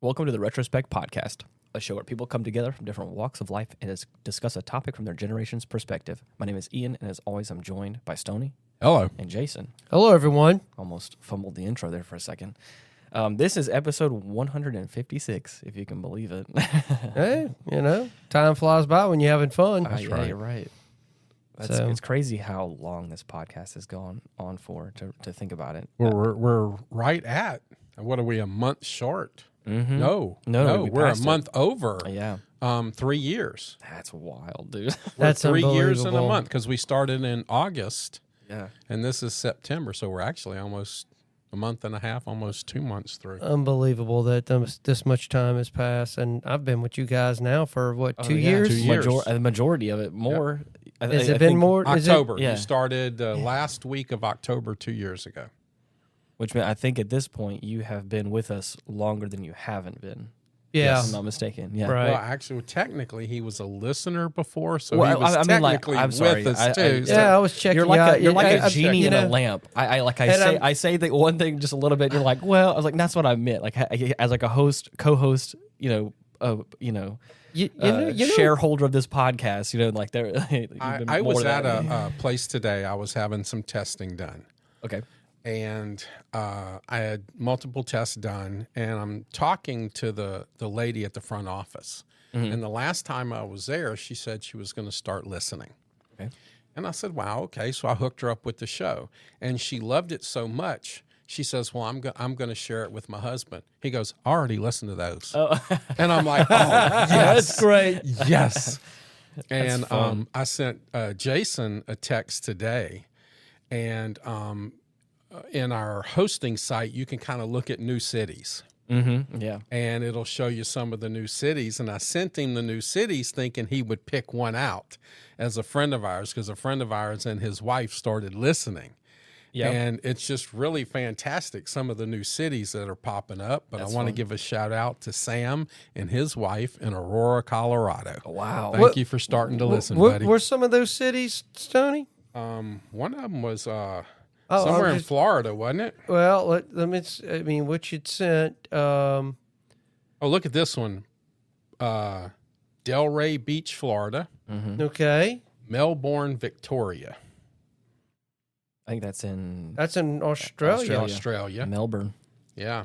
Welcome to the Retrospect podcast, a show where people come together from different walks of life and discuss a topic from their generation's perspective. My name is Ian, and as always, I'm joined by Stoney. Hello. And Jason. Hello, everyone. Almost fumbled the intro there for a second. This is episode 156, if you can believe it. Hey, time flies by when you're having fun. That's right. You're right. It's crazy how long this podcast has gone on for, to think about it. We're right at, what are we, a month short? Mm-hmm. No, we're a month over. Yeah. 3 years. That's wild, dude. That's 3 years and a month because we started in August. Yeah. And this is September, so we're actually almost a month and a half, almost 2 months through. Unbelievable that this much time has passed, and I've been with you guys now for, 2 years? 2 years. The majority of it, more. Yep. Has it been more? October. Yeah. You started last week of October 2 years ago. Which means I think at this point you have been with us longer than you haven't been. Yeah. If I'm not mistaken. Yeah. Right. Well, actually, technically, he was a listener before, so well, he was technically I'm sorry. with us too. I was checking. You're like a genie in a know, lamp. I say the one thing just a little bit. You're like, well, I was like, that's what I meant. Like as like a host, co-host, shareholder of this podcast. Like there. I was at a place today. I was having some testing done. Okay. And I had multiple tests done, and I'm talking to the lady at the front office. Mm-hmm. And the last time I was there, she said she was going to start listening. Okay. And I said, wow, okay. So I hooked her up with the show. And she loved it so much, she says, well, I'm going to share it with my husband. He goes, I already listened to those. Oh. And I'm like, oh, yes. That's great. Yes. And I sent Jason a text today, and in our hosting site, you can kind of look at new cities. Mm-hmm. Yeah. And it'll show you some of the new cities. And I sent him the new cities thinking he would pick one out as a friend of ours, because a friend of ours and his wife started listening. Yeah. And it's just really fantastic, some of the new cities that are popping up. But I want to give a shout out to Sam and his wife in Aurora, Colorado. Wow. Thank you for starting to listen, buddy. Were some of those cities, Stoney? One of them was... somewhere in Florida, wasn't it? Well, what you'd sent. Oh, look at this one. Delray Beach, Florida. Mm-hmm. Okay. Melbourne, Victoria. I think that's in Australia. Australia. Melbourne. Yeah.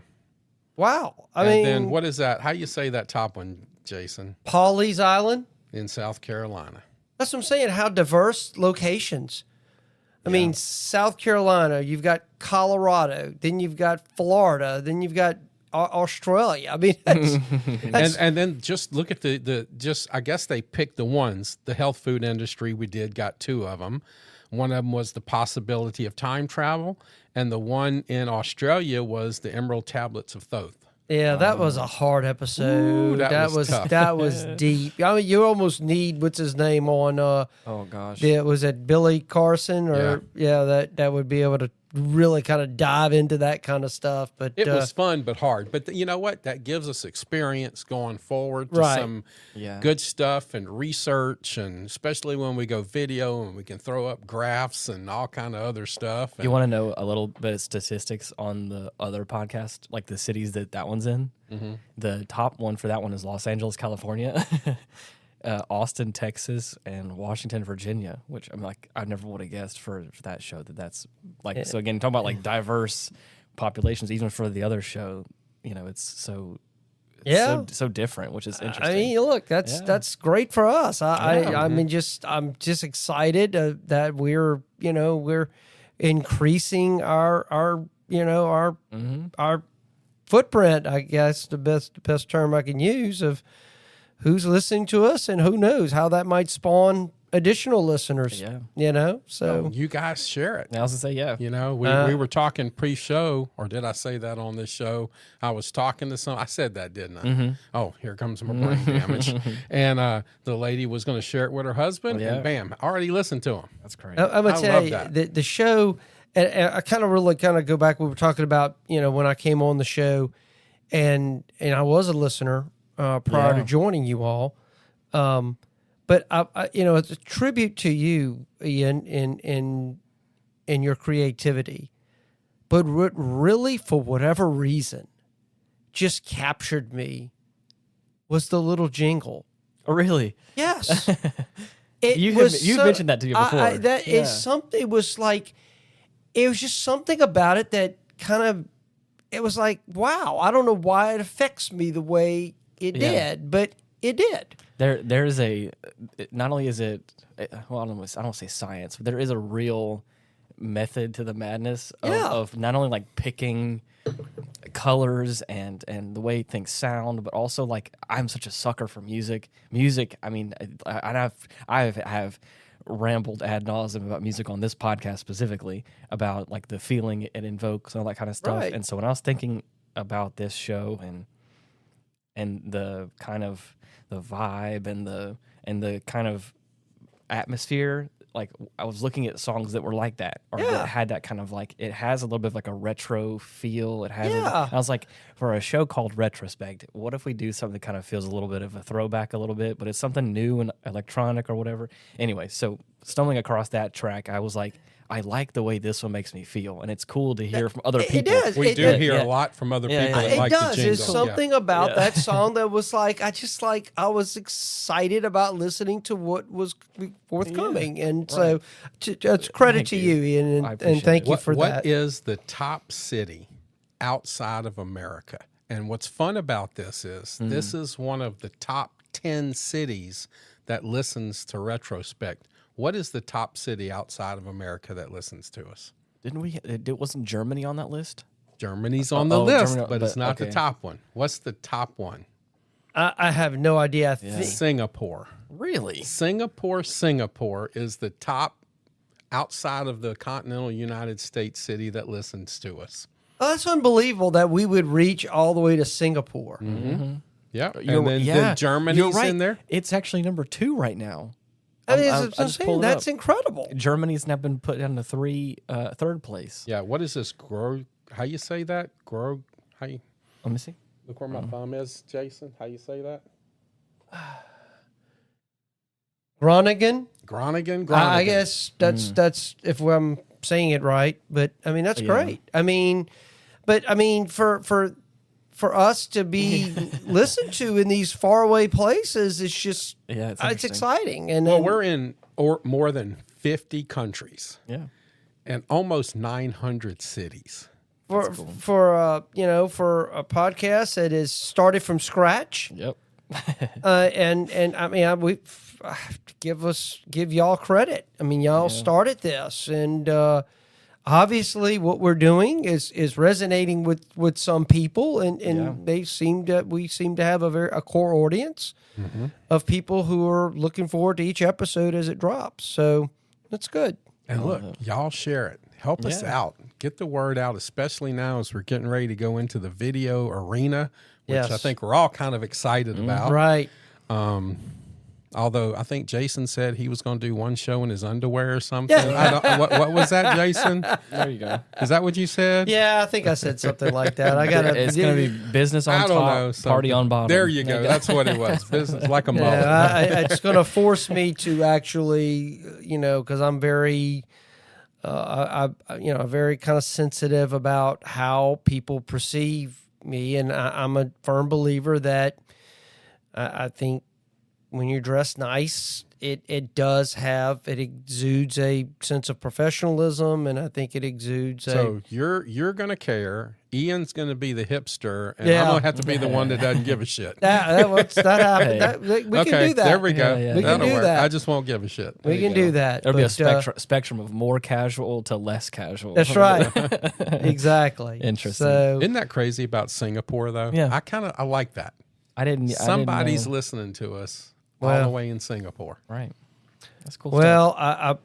Wow. I mean, then what is that? How you say that top one, Jason? Pawleys Island? In South Carolina. That's what I'm saying. How diverse locations. I mean, South Carolina, you've got Colorado, then you've got Florida, then you've got Australia. I mean, that's and then just look at I guess they picked the ones. The health food industry, we got two of them. One of them was the possibility of time travel, and the one in Australia was the Emerald Tablets of Thoth. Yeah, that was a hard episode. Ooh, that was tough. That was deep. I mean, you almost need what's his name on. Oh gosh, was it Billy Carson or that would be able to really kind of dive into that kind of stuff. But it was fun but hard. But you know what? That gives us experience going forward to some good stuff and research, and especially when we go video and we can throw up graphs and all kind of other stuff. You want to know a little bit of statistics on the other podcast, like the cities that one's in? Mm-hmm. The top one for that one is Los Angeles, California. Austin, Texas, and Washington, Virginia, which I'm like, I never would have guessed for that show that's like, so again, talking about like diverse populations, even for the other show, it's so different, which is interesting. I mean, look, that's great for us. I'm just excited that we're increasing our footprint, I guess the best term I can use, of who's listening to us, and who knows how that might spawn additional listeners. Yeah. So you guys share it. I was gonna say, we were talking pre-show, or did I say that on this show? I was talking to I said that, didn't I? Mm-hmm. Oh, here comes my brain damage. And the lady was going to share it with her husband, and bam, already listened to him. That's crazy. I'm gonna tell you the show. And I kind of go back. We were talking about when I came on the show, and I was a listener prior to joining you all. But it's a tribute to you, Ian, in your creativity. But really, for whatever reason, just captured me was the little jingle. Oh, really? Yes. You've mentioned that to me before. Is something. It was like, it was just something about it that kind of, it was like, wow, I don't know why it affects me the way it did, but it did. There's a, not only is it, well, I don't say science, but there is a real method to the madness of not only like picking colors and the way things sound, but also like I'm such a sucker for music. I mean, I have rambled ad nauseum about music on this podcast specifically about like the feeling it invokes and all that kind of stuff. Right. And so when I was thinking about this show and the kind of the vibe and the kind of atmosphere, like I was looking at songs that were like that, or that had that kind of like, it has a little bit of like a retro feel. It has. I was like, for a show called Retrospect, what if we do something that kind of feels a little bit of a throwback, a little bit, but it's something new and electronic or whatever. Anyway, so stumbling across that track, I was like, I like the way this one makes me feel, and it's cool to hear from other people. It does. We do hear a lot from other people that like the jingle. There's something about that song that was like, I was excited about listening to what was forthcoming. And so it's credit to you, Ian, and thank you for that. What is the top city outside of America? And what's fun about this is one of the top 10 cities that listens to Retrospect. What is the top city outside of America that listens to us? Didn't we? It wasn't Germany on that list? Germany's on the list, but it's not the top one. What's the top one? I have no idea. Singapore. Really? Singapore is the top outside of the continental United States city that listens to us. Oh, that's unbelievable that we would reach all the way to Singapore. Mm-hmm. Yeah, and then Germany's in there. It's actually number 2 right now. That's incredible. Germany's now been put down to third place. Yeah, what is this? How you say that? Let me see. Look where my thumb is, Jason. How you say that? Groningen. I guess that's if I'm saying it right. But I mean, that's great. I mean, for us to be listened to in these faraway places, it's just it's exciting. And we're in more than 50 countries, and almost 900 cities. For a podcast that is started from scratch. Yep. And I mean, we give y'all credit. I mean, y'all started this, and obviously, what we're doing is resonating with some people, and we seem to have a core audience of people who are looking forward to each episode as it drops. So that's good. And look, y'all share it. Help us out. Get the word out, especially now as we're getting ready to go into the video arena, which I think we're all kind of excited about. Right. Although I think Jason said he was going to do one show in his underwear or something. What was that, Jason? There you go. Is that what you said? Yeah, I think I said something like that. It's going to be business on top, party on bottom. There you go. That's what it was. Business like a mullet. It's going to force me to actually, because I'm very, very kind of sensitive about how people perceive me, and I'm a firm believer that I think when you're dressed nice, it exudes a sense of professionalism, and I think it exudes. So you're gonna care. Ian's gonna be the hipster, and I'm gonna have to be the one that doesn't give a shit. that happened. We can do that. There we go. We can do that. I just won't give a shit. We can do that. There'll be a spectrum of more casual to less casual. That's right. Exactly. Interesting. So, isn't that crazy about Singapore though? Yeah. I like that. Somebody's listening to us. All the way in Singapore. Right. That's cool. Well, I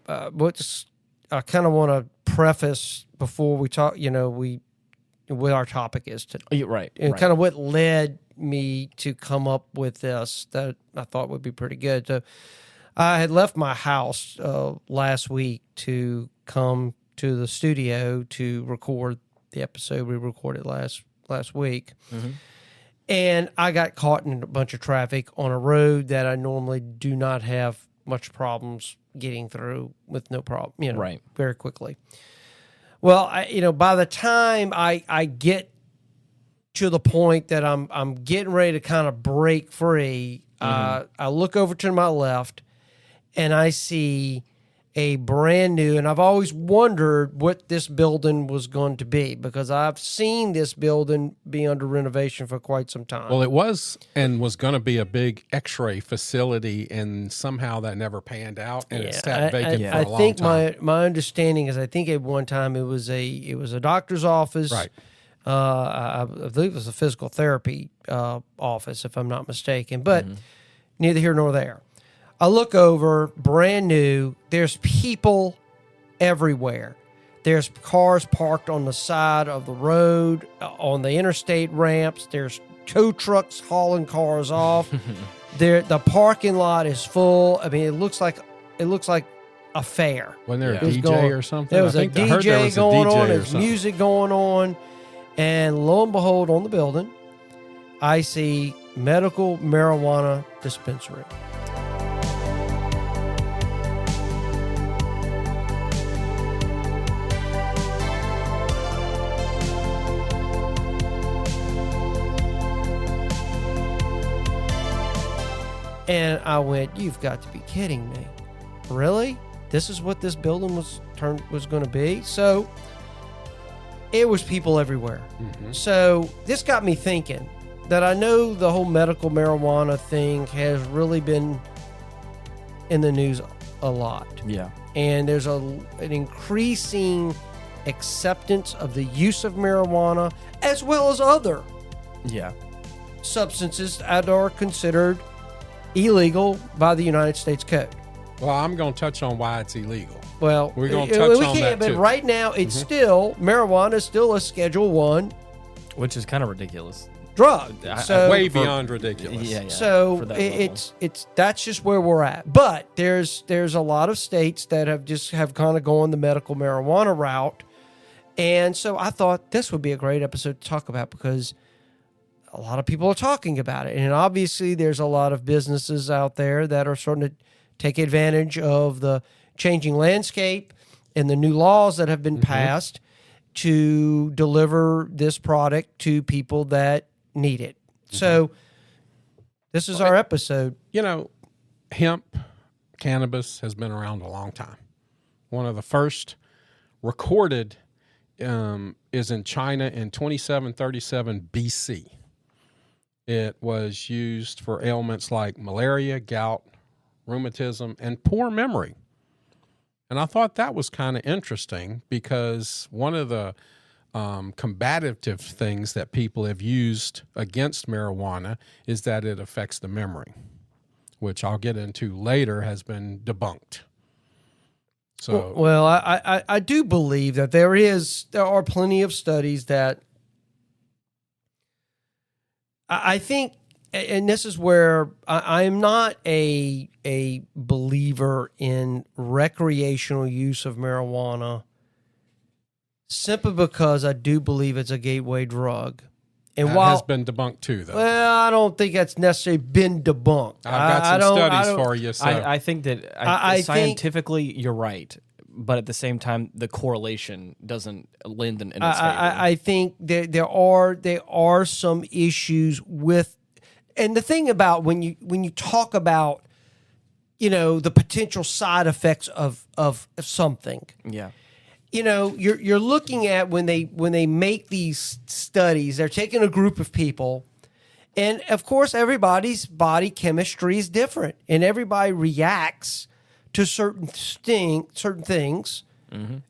kind of want to preface before we talk, what our topic is today. Right. And kind of what led me to come up with this that I thought would be pretty good. So I had left my house last week to come to the studio to record the episode we recorded last week. Mm-hmm. And I got caught in a bunch of traffic on a road that I normally do not have much problems getting through with no problem, very quickly. Well, by the time I get to the point that I'm getting ready to kind of break free. I look over to my left, and I see a brand new, and I've always wondered what this building was going to be because I've seen this building be under renovation for quite some time. Well, it was and was going to be a big X-ray facility, and somehow that never panned out, and it sat vacant for a long time. I think my understanding is I think at one time it was a doctor's office. Right. I believe it was a physical therapy office, if I'm not mistaken, but neither here nor there. I look over, brand new. There's people everywhere. There's cars parked on the side of the road, on the interstate ramps. There's tow trucks hauling cars off. The parking lot is full. I mean, it looks like a fair. Wasn't there a DJ or something? There was a DJ going on. There's music going on. And lo and behold, on the building, I see medical marijuana dispensary. And I went, you've got to be kidding me. Really? This is what this building was going to be? So it was people everywhere. So this got me thinking that I know the whole medical marijuana thing has really been in the news a lot. Yeah. And there's an increasing acceptance of the use of marijuana as well as other substances that are considered illegal by the United States Code. Well, I'm going to touch on why it's illegal. Well, we're going to touch on that but too. Right now, it's still marijuana is still a Schedule I, which is kind of ridiculous. Drug. So way beyond ridiculous. Yeah. So it's that's just where we're at. But there's a lot of states that have kind of gone the medical marijuana route, and so I thought this would be a great episode to talk about because a lot of people are talking about it. And obviously there's a lot of businesses out there that are starting to take advantage of the changing landscape and the new laws that have been passed to deliver this product to people that need it. So this is our episode. You know, hemp, cannabis has been around a long time. One of the first recorded is in China in 2737 BC. It was used for ailments like malaria, gout, rheumatism, and poor memory. And I thought that was kind of interesting because one of the combative things that people have used against marijuana is that it affects the memory, which I'll get into later has been debunked. So, well, I do believe that there are plenty of studies that I think, and this is where I am not a believer in recreational use of marijuana simply because I do believe it's a gateway drug. And that has been debunked too, though. Well, I don't think that's necessarily been debunked. I've got some studies for you. So. I think that scientifically you're right. But at the same time, the correlation doesn't lend in its favor. I think there are some issues with, and the thing about when you talk about, the potential side effects of something. Yeah. You're looking at when they make these studies, they're taking a group of people, and of course everybody's body chemistry is different, and everybody reacts to certain things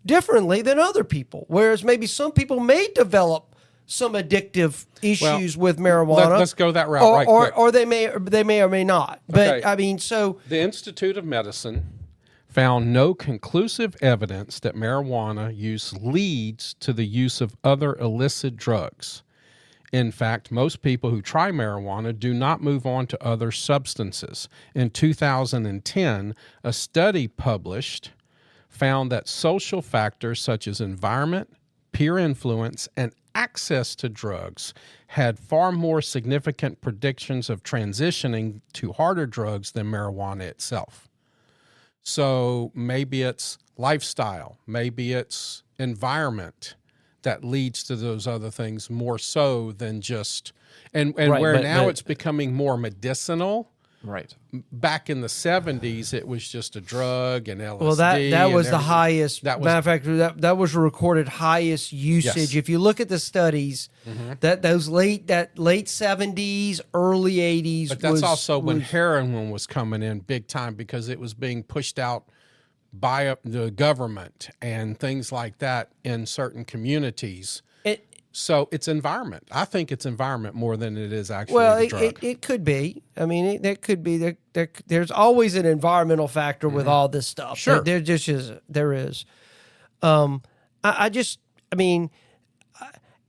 differently than other people. Whereas maybe some people may develop some addictive issues with marijuana. Let's go that route quick. Or they may or may not. But Okay. So the Institute of Medicine found no conclusive evidence that marijuana use leads to the use of other illicit drugs. In fact, most people who try marijuana do not move on to other substances. In 2010, a study published found that social factors such as environment, peer influence, and access to drugs had far more significant predictions of transitioning to harder drugs than marijuana itself. So maybe it's lifestyle, maybe it's environment that leads to those other things more so than just and Right, where but now it's becoming more medicinal. Right. Back in the 70s, it was just a drug and LSD. Well, that was the highest. That was, matter of fact, that was recorded highest usage. Yes. If you look at the studies, that late 70s, early 80s. but that's also when heroin was coming in big time because it was being pushed out by the government and things like that in certain communities. So it's environment. I think it's environment more than it is actually the drug. It could be. I mean, that could be. There's always an environmental factor with all this stuff. Sure. There just is. There is. I mean,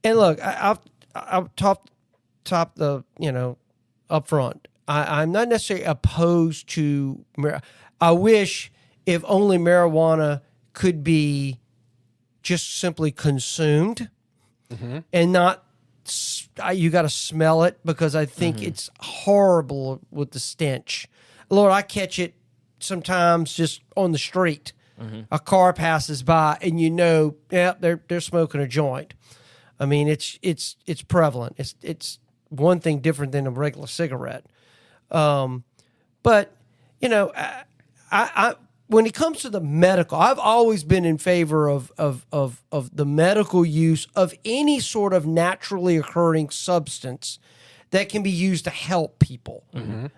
and look, I'll top the, up front. I'm not necessarily opposed to, I wish if only marijuana could be just simply consumed. And not, you got to smell it because I think it's horrible with the stench. Lord, I catch it sometimes just on the street. A car passes by and they're smoking a joint. I mean, it's prevalent. It's one thing different than a regular cigarette. But I when it comes to the medical, I've always been in favor of the medical use of any sort of naturally occurring substance that can be used to help people.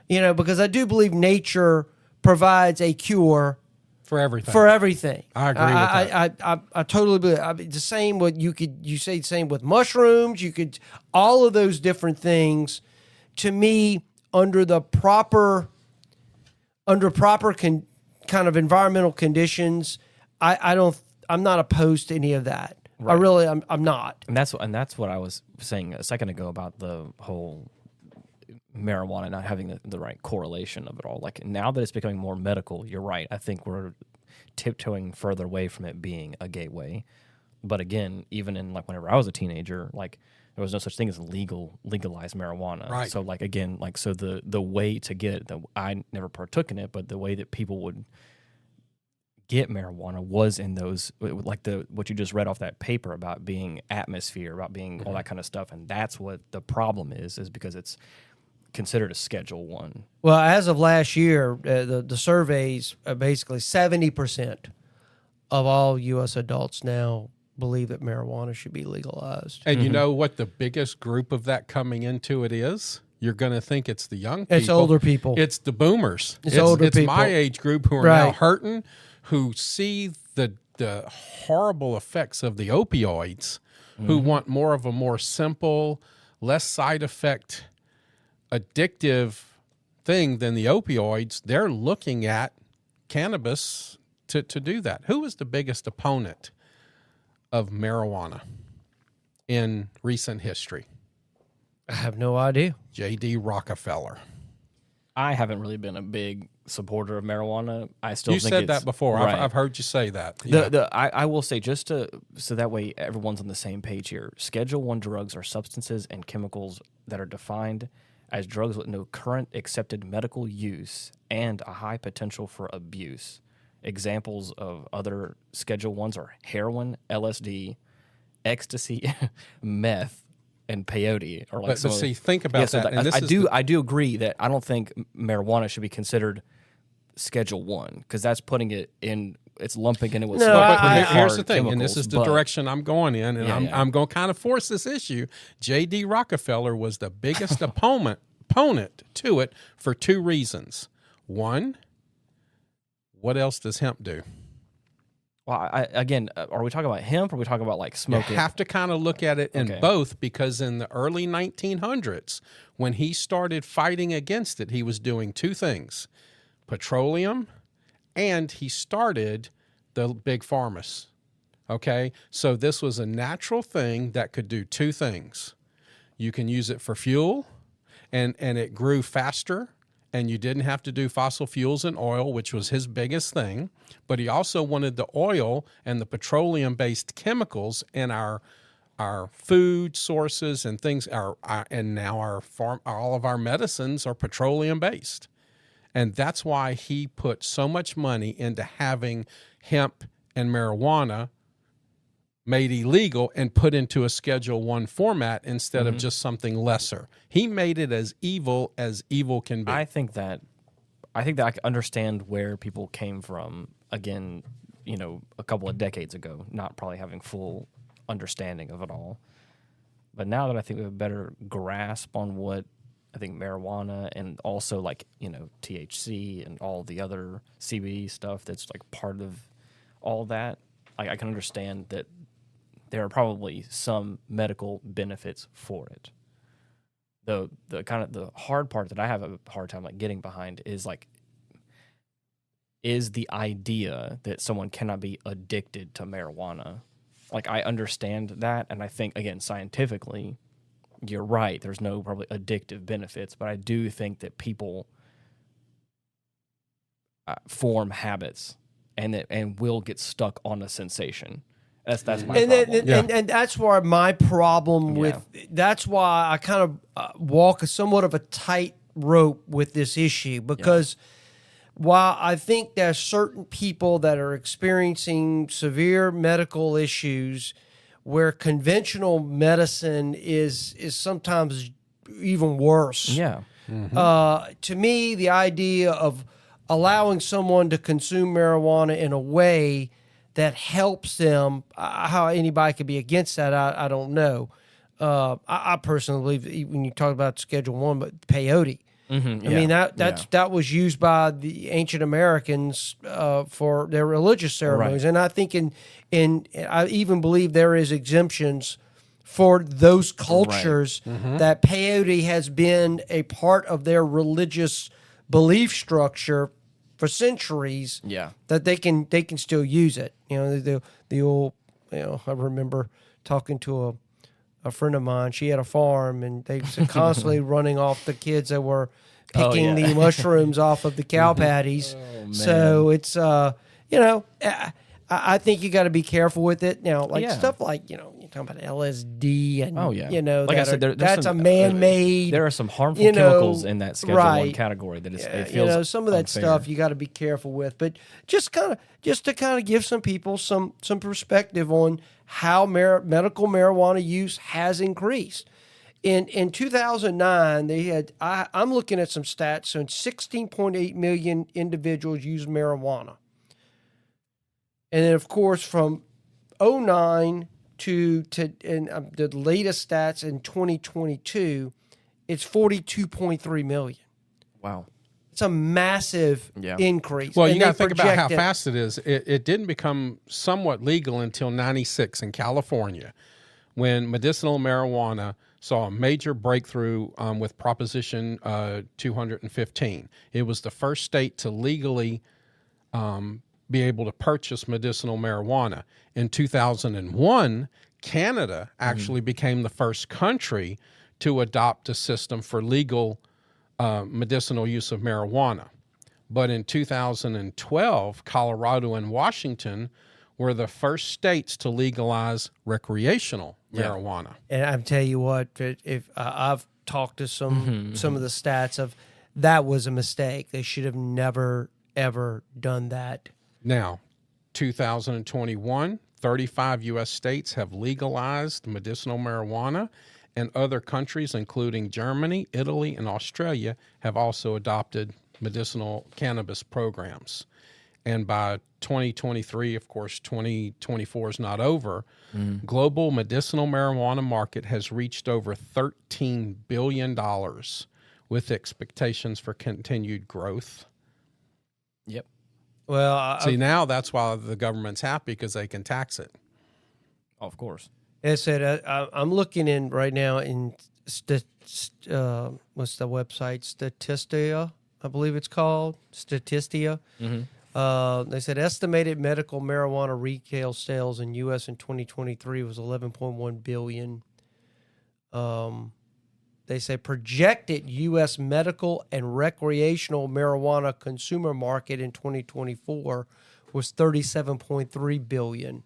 Because I do believe nature provides a cure for everything. I agree with that. I totally believe. The same with you say the same with mushrooms. You could all of those different things. To me, under proper kind of environmental conditions, I'm not opposed to any of that. Right. I'm not. And that's what I was saying a second ago about the whole marijuana not having the right correlation of it all. Like now that it's becoming more medical, you're right. I think we're tiptoeing further away from it being a gateway. But again, even in like whenever I was a teenager, like there was no such thing as legalized marijuana. Right. So like again, like so the way to get it, I never partook in it, but the way that people would get marijuana was in those, like what you just read off that paper about being atmosphere, about being all that kind of stuff, and that's what the problem is because it's considered a Schedule 1. Well, as of last year, the surveys basically 70% of all U.S. adults now believe that marijuana should be legalized. And you know what the biggest group of that coming into it is? You're going to think it's the young people. It's older people. It's the boomers. It's older people. It's my age group who are now hurting, who see the horrible effects of the opioids, who want more of a more simple, less side effect, addictive thing than the opioids. They're looking at cannabis to do that. Who is the biggest opponent of marijuana in recent history? I have no idea. J.D. Rockefeller. I haven't really been a big supporter of marijuana. I still you think said that before. Right. I've heard you say that. Yeah. I will say so that way everyone's on the same page here. Schedule 1 drugs are substances and chemicals that are defined as drugs with no current accepted medical use and a high potential for abuse. Examples of other Schedule 1s are heroin, LSD, ecstasy, meth, and peyote. Or like but see, think about that. And I do agree that I don't think marijuana should be considered Schedule 1 because that's putting it in. It's lumping in it with. Here's the thing, and this is the direction I'm going in, and I'm going to kind of force this issue. J.D. Rockefeller was the biggest opponent to it for 2 reasons. One, what else does hemp do? Well, are we talking about hemp or are we talking about like smoking? You have to kind of look at it in both because in the early 1900s, when he started fighting against it, he was doing 2 things, petroleum, and he started the big pharmas. Okay? So this was a natural thing that could do 2 things. You can use it for fuel, and it grew faster, and you didn't have to do fossil fuels and oil, which was his biggest thing. But he also wanted the oil and the petroleum-based chemicals in our food sources and things. And now all of our medicines are petroleum-based. And that's why he put so much money into having hemp and marijuana made illegal and put into a Schedule I format instead of just something lesser. He made it as evil can be. I think that I can understand where people came from, again, a couple of decades ago, not probably having full understanding of it all. But now that I think we have a better grasp on what I think marijuana and also THC and all the other CBD stuff that's like part of all that, I can understand that there are probably some medical benefits for it. The kind of the hard part that I have a hard time getting behind is the idea that someone cannot be addicted to marijuana. I understand that, and I think, again, scientifically, you're right. There's no probably addictive benefits, but I do think that people form habits and will get stuck on a sensation. That's my problem. And that's where my problem with. That's why I kind of walk somewhat of a tight rope with this issue, because while I think there's certain people that are experiencing severe medical issues where conventional medicine is sometimes even worse. Yeah. To me, the idea of allowing someone to consume marijuana in a way that helps them, how anybody could be against that, I don't know. I personally believe when you talk about Schedule I, but peyote. I mean, that was used by the ancient Americans for their religious ceremonies, and I think I even believe there is exemptions for those cultures that peyote has been a part of their religious belief structure for centuries. Yeah, that they can still use it. The old I remember talking to a friend of mine. She had a farm, and they were constantly running off the kids that were picking the mushrooms off of the cow patties. So it's I think you got to be careful with it. Now, stuff like you're talking about LSD and I said, that's a man-made. There are some harmful chemicals in that Schedule I category that it feels some of that unfair. stuff you got to be careful with. But just to give some people some perspective on how medical marijuana use has increased. In 2009, they had I'm looking at some stats. So 16.8 million individuals used marijuana. And then, of course, from 2009 to the latest stats in 2022, it's 42.3 million. Wow. It's a massive increase. Well, you got to think about how fast it is. It didn't become somewhat legal until 96 in California, when medicinal marijuana saw a major breakthrough with Proposition 215. It was the first state to legally be able to purchase medicinal marijuana. In 2001, Canada actually became the first country to adopt a system for legal medicinal use of marijuana. But in 2012, Colorado and Washington were the first states to legalize recreational marijuana. And I'm tell you what, if I've talked to some of the stats of that was a mistake. They should have never ever done that. Now, 2021, 35 U.S. states have legalized medicinal marijuana, and other countries, including Germany, Italy, and Australia, have also adopted medicinal cannabis programs. And by 2023, of course, 2024 is not over, global medicinal marijuana market has reached over $13 billion with expectations for continued growth. Yep. Well, see, now that's why the government's happy, because they can tax it. Oh, of course. I said I'm looking in right now in what's the website? Statistia, I believe it's called Statistia. They said estimated medical marijuana retail sales in U.S. in 2023 was 11.1 billion. They say projected U.S. medical and recreational marijuana consumer market in 2024 was 37.3 billion.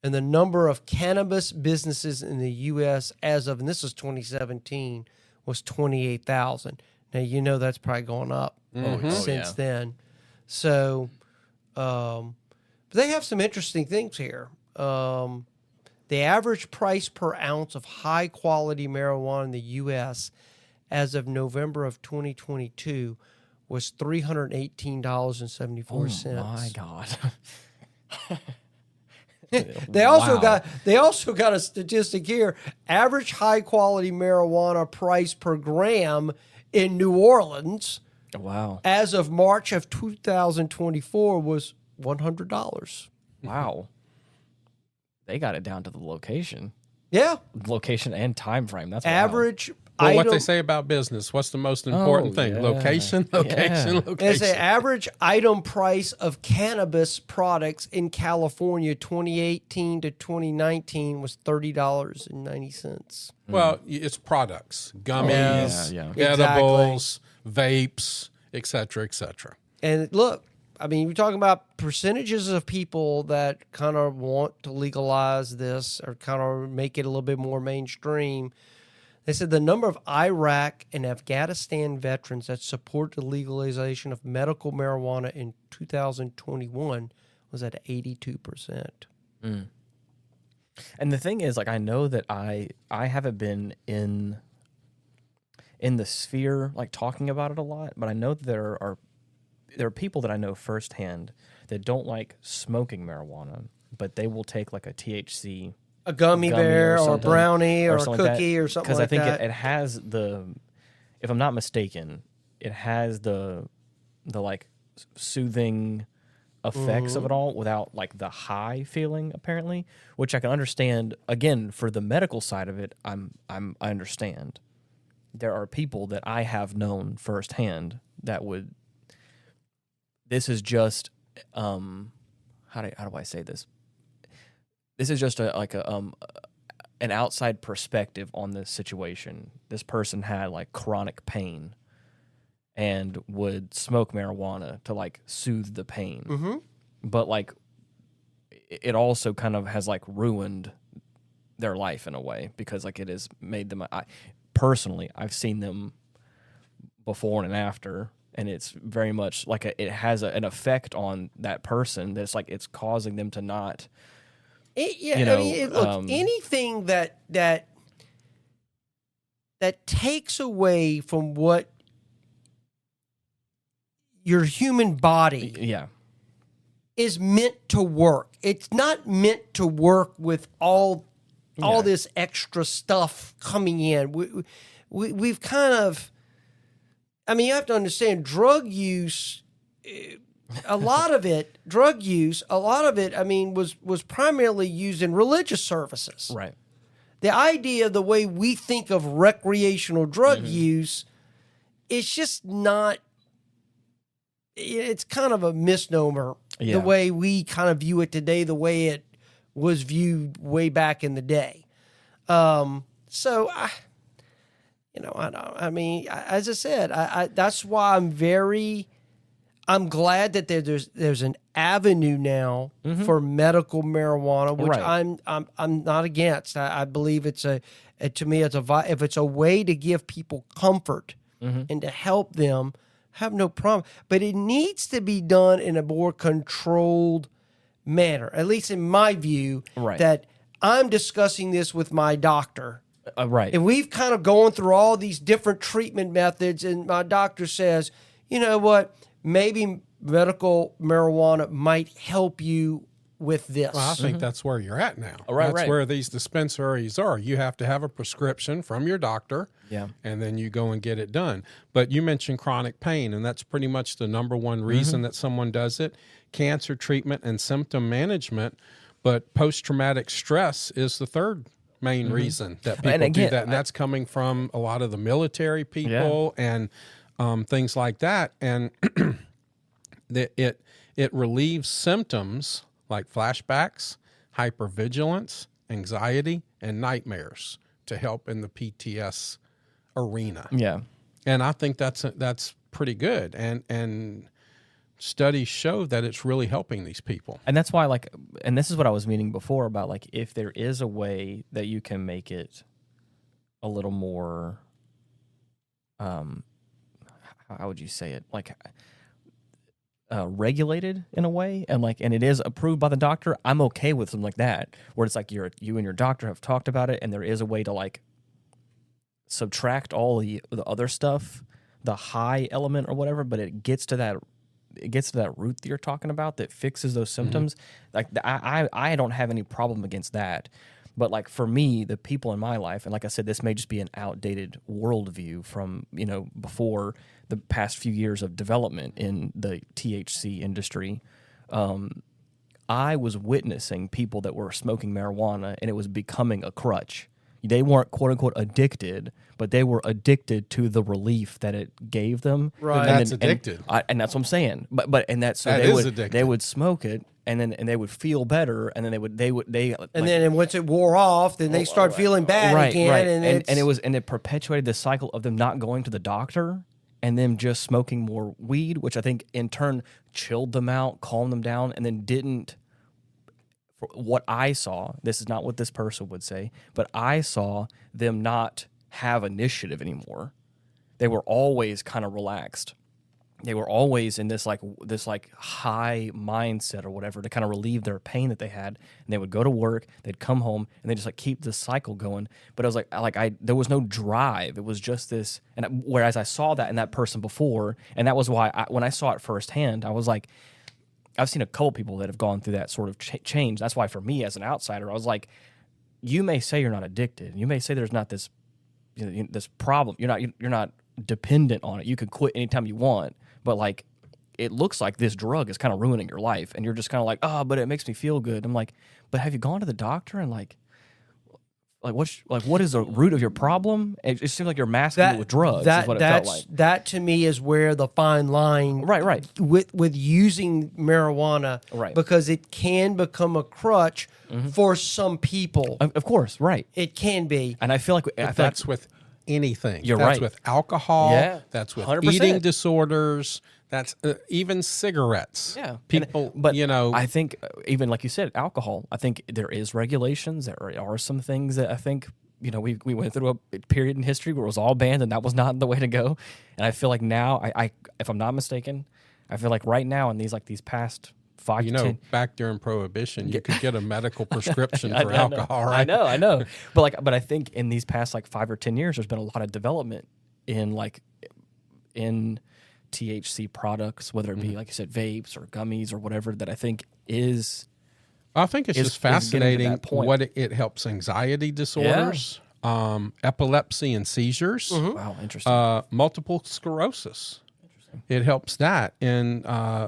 And the number of cannabis businesses in the U.S. as of, and this is 2017, was 28,000. Now, that's probably gone up since then. So, but they have some interesting things here. the average price per ounce of high-quality marijuana in the U.S. as of November of 2022 was $318.74. Oh my God. They also got a statistic here. Average high-quality marijuana price per gram in New Orleans, Wow. as of March of 2024, was $100. Wow. They got it down to the location. Yeah. Location and time frame. That's Average Well, item. what they say about business, what's the most important thing? yeah. Location, Yeah. location. They say average item price of cannabis products in California 2018 to 2019 was $30.90. Well, it's products, gummies, yeah. edibles, vapes, et cetera, et cetera. And look, I mean, we're talking about percentages of people that kind of want to legalize this or kind of make it a little bit more mainstream. They said the number of Iraq and Afghanistan veterans that support the legalization of medical marijuana in 2021 was at 82%. And the thing is, like, I know that I haven't been in the sphere, like, talking about it a lot, but I know that there are people that I know firsthand that don't like smoking marijuana, but they will take like a THC, A gummy bear or a brownie or a something cookie or something like that. Because I think it has the, if I'm not mistaken, it has the like soothing effects of it all without like the high feeling, apparently, which I can understand. Again, for the medical side of it, I understand. There are people that I have known firsthand that would. This is just, how do I say this? This is just an outside perspective on this situation. This person had like chronic pain and would smoke marijuana to like soothe the pain. But like, it also kind of has like ruined their life in a way because like it has made them. Personally, I've seen them before and after. And it's very much like it has an effect on that person that's like it's causing them to not. Look, anything that takes away from what your human body is meant to work. It's not meant to work with all this extra stuff coming in. We've kind of. I mean, you have to understand drug use. A lot of it, I mean, was primarily used in religious services. Right. The idea, the way we think of recreational drug use, is just not. It's kind of a misnomer. Yeah. The way we kind of view it today, the way it was viewed way back in the day. I mean, as I said, that's why I'm glad that there's an avenue now for medical marijuana, which I'm not against. I believe to me if it's a way to give people comfort and to help them, have no problem. But it needs to be done in a more controlled manner, at least in my view. Right. That I'm discussing this with my doctor. Right. And we've kind of gone through all these different treatment methods, and my doctor says, you know what, maybe medical marijuana might help you with this. Well, I think that's where you're at now. Right. Where these dispensaries are. You have to have a prescription from your doctor, and then you go and get it done. But you mentioned chronic pain, and that's pretty much the number one reason that someone does it. Cancer treatment and symptom management, but post-traumatic stress is the third main reason that people do that, and that's coming from a lot of the military people and things like that. And it relieves symptoms like flashbacks, hypervigilance, anxiety, and nightmares to help in the PTS arena. Yeah, and I think that's pretty good. And studies show that it's really helping these people. and that's why and this is what I was meaning before about like if there is a way that you can make it a little more, how would you say it, like regulated in a way, and it is approved by the doctor, I'm okay with something like that, where it's like you and your doctor have talked about it, and there is a way to subtract all the other stuff, the high element or whatever, but it gets to that root that you're talking about that fixes those symptoms. I don't have any problem against that. But for me, the people in my life, and like I said, this may just be an outdated worldview from before the past few years of development in the THC industry. I was witnessing people that were smoking marijuana, and it was becoming a crutch. They weren't quote unquote addicted, but they were addicted to the relief that it gave them. Right, that's addicted, and that's what I'm saying. But they would smoke it, and they would feel better, and then then once it wore off, then they start feeling bad again, right. and it perpetuated the cycle of them not going to the doctor and them just smoking more weed, which I think in turn chilled them out, calmed them down, and then didn't. What I saw, this is not what this person would say, but I saw them not have initiative anymore. They were always kind of relaxed. They were always in this high mindset or whatever to kind of relieve their pain that they had. And they would go to work, they'd come home, and they just keep this cycle going. But it was there was no drive. It was just this. And whereas I saw that in that person before, and that was why when I saw it firsthand, I was like, I've seen a couple people that have gone through that sort of change. That's why for me as an outsider, I was like, you may say you're not addicted. You may say there's not this, this problem. You're not dependent on it. You can quit anytime you want. But it looks like this drug is kind of ruining your life, and you're just kind of like, oh, but it makes me feel good. I'm like, but have you gone to the doctor and what is the root of your problem? It seems like you're masking it with drugs. Is what it felt like. That to me is where the fine line, right, with using marijuana, right, because it can become a crutch for some people. Of course, right, it can be, and I feel like that's with anything. You're that's right. with alcohol. Yeah, that's with 100%. Eating disorders. That's even cigarettes. Yeah, people. But I think even like you said, alcohol. I think there is regulations. There are some things that I think we went through a period in history where it was all banned, and that was not the way to go. And I feel like now, I if I'm not mistaken, I feel like right now in these past 5 to 10 back during Prohibition, you could get a medical prescription for alcohol. Right? I know. But I think in these past 5 or 10 years, there's been a lot of development in THC products, whether it be like you said, vapes or gummies or whatever. That I think is. I think it's just fascinating what it helps anxiety disorders, epilepsy and seizures. Wow, interesting. Multiple sclerosis. It helps that in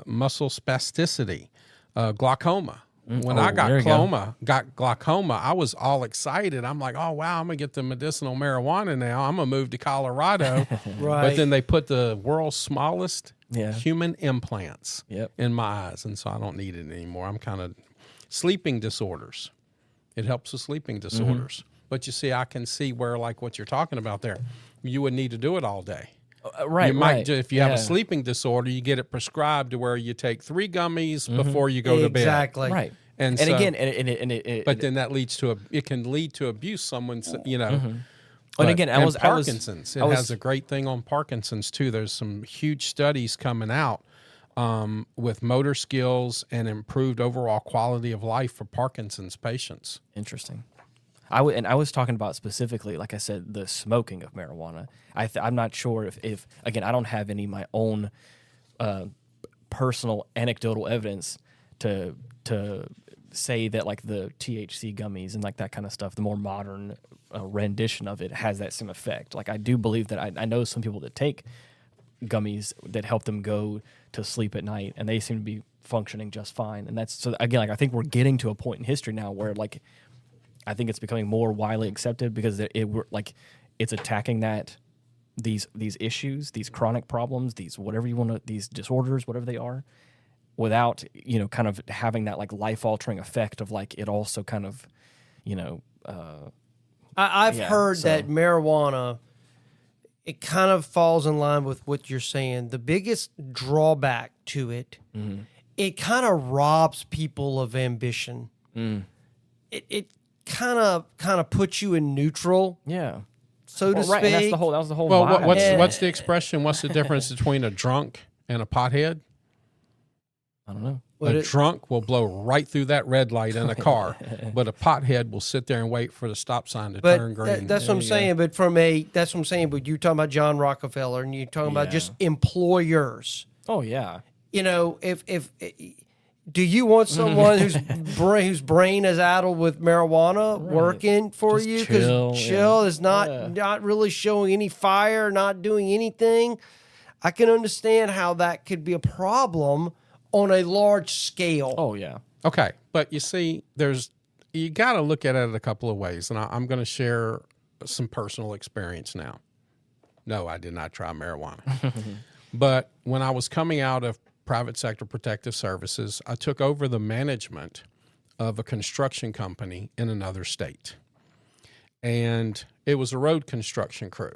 muscle spasticity, glaucoma. When I got glaucoma, I was all excited. I'm like, oh, wow, I'm going to get the medicinal marijuana now. I'm going to move to Colorado. Right. But then they put the world's smallest human implants in my eyes, and so I don't need it anymore. I'm kind of sleeping disorders. It helps with sleeping disorders. But you see, I can see where, what you're talking about there, you would need to do it all day. Right, you might, if you have a sleeping disorder, you get it prescribed to where you take 3 gummies before you go to bed. Exactly. Right. And so, again, but then that leads to it can lead to abuse. Someone's, And again, Parkinson's. It has a great thing on Parkinson's too. There's some huge studies coming out with motor skills and improved overall quality of life for Parkinson's patients. Interesting. I was talking about specifically, like I said, the smoking of marijuana. I'm not sure if again, I don't have any of my own personal anecdotal evidence to say that the THC gummies and that kind of stuff, the more modern rendition of it, has that same effect. I do believe that I know some people that take gummies that help them go to sleep at night, and they seem to be functioning just fine. And that's so again, I think we're getting to a point in history now where I think it's becoming more widely accepted because it's attacking these issues, these chronic problems, these whatever you want to, these disorders, whatever they are, without kind of having that life altering effect of it also kind of I've heard that marijuana, it kind of falls in line with what you're saying. The biggest drawback to it, it kind of robs people of ambition. It kind of puts you in neutral. Yeah. So to speak. And that was the whole Well, vibe. what's the expression? What's the difference between a drunk and a pothead? I don't know. A drunk will blow right through that red light in a car, but a pothead will sit there and wait for the stop sign to turn green. That's what I'm saying. But that's what I'm saying. But you're talking about John Rockefeller, and you're talking about just employers. Oh yeah. You know, if do you want someone whose brain is addled with marijuana working for Just you? Because chill is not really showing any fire, not doing anything. I can understand how that could be a problem on a large scale. Oh yeah. Okay, but you see, you got to look at it a couple of ways, and I'm going to share some personal experience now. No, I did not try marijuana, but when I was coming out of private sector protective services, I took over the management of a construction company in another state, and it was a road construction crew.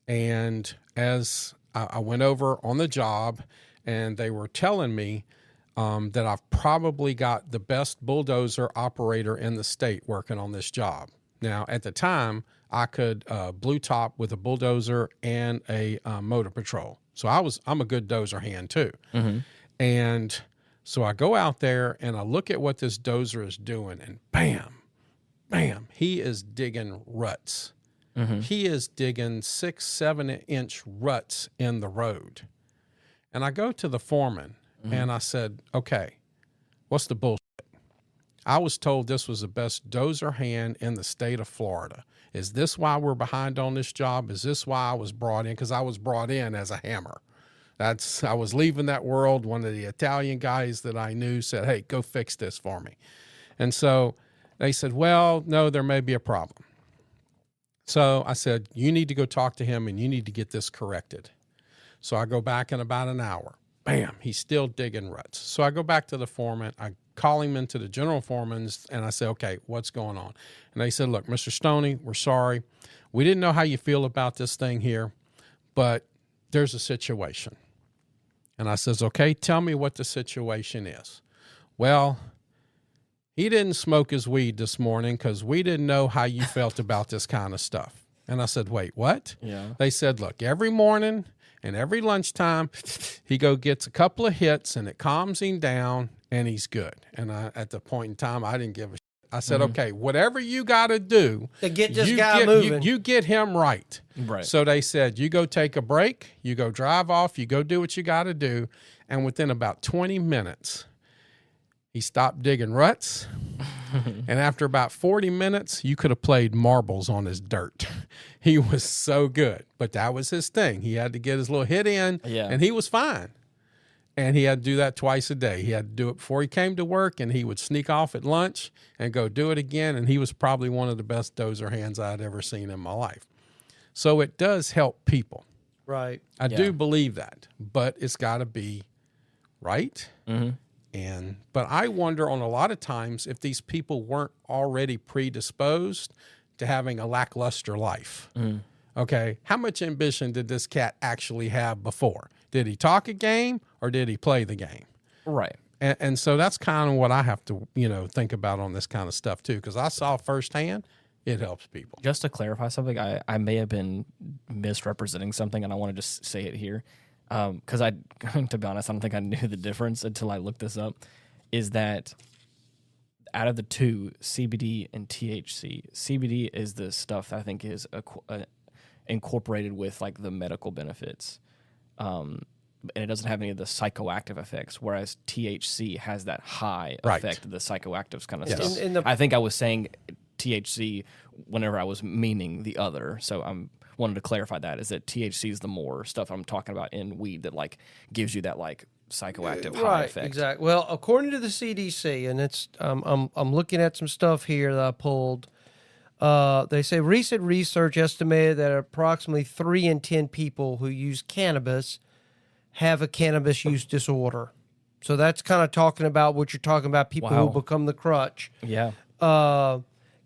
And as I went over on the job, and they were telling me that I've probably got the best bulldozer operator in the state working on this job. Now, at the time, I could blue top with a bulldozer and a motor patrol. So I'm a good dozer hand too. Mm-hmm. And so I go out there and I look at what this dozer is doing, and bam, he is digging ruts. Mm-hmm. He is digging 6-7 inch ruts in the road. And I go to the foreman and I said, okay, what's the bullshit? I was told this was the best dozer hand in the state of Florida. Is this why we're behind on this job? Is this why I was brought in? Because I was brought in as a hammer. I was leaving that world. One of the Italian guys that I knew said, hey, go fix this for me. And so they said, well, no, there may be a problem. So I said, you need to go talk to him and you need to get this corrected. So I go back in about an hour. Bam, he's still digging ruts. So I go back to the foreman. I call him into the general foreman's, and I say, okay, what's going on? And they said, look, Mr. Stoney, we're sorry. We didn't know how you feel about this thing here, but there's a situation. And I says, okay, tell me what the situation is. Well, he didn't smoke his weed this morning because we didn't know how you felt about this kind of stuff. And I said, wait, what? Yeah. They said, look, every morning and every lunchtime, he gets a couple of hits and it calms him down and he's good. And at the point in time, I didn't give a shit. I said, okay, whatever you got to do to get this guy moving, you get him right. Right. So they said, you go take a break, you go drive off, you go do what you got to do. And within about 20 minutes, he stopped digging ruts. And after about 40 minutes, you could have played marbles on his dirt. He was so good. But that was his thing. He had to get his little hit in, and he was fine. And he had to do that twice a day. He had to do it before he came to work, and he would sneak off at lunch and go do it again. And he was probably one of the best dozer hands I'd ever seen in my life. So it does help people. Right. I do believe that. But it's got to be right. Mm-hmm. But I wonder on a lot of times if these people weren't already predisposed to having a lackluster life. Mm. Okay, how much ambition did this cat actually have before? Did he talk a game or did he play the game? Right. And so that's kind of what I have to, think about on this kind of stuff too, because I saw firsthand it helps people. Just to clarify something, I may have been misrepresenting something, and I want to just say it here. Because to be honest, I don't think I knew the difference until I looked this up, is that out of the two, CBD and THC, CBD is the stuff that I think is incorporated with like the medical benefits. And it doesn't have any of the psychoactive effects, whereas THC has that high effect of the psychoactive kind of stuff. I think I was saying THC whenever I was meaning the other, so I'm wanted to clarify that, is that THC is the more stuff I'm talking about in weed that like gives you that like psychoactive high effect. Exactly. Well, according to the CDC, and it's I'm looking at some stuff here that I pulled. They say recent research estimated that approximately 3 in 10 people who use cannabis have a cannabis use disorder. So that's kind of talking about what you're talking about, people who become the crutch. Yeah.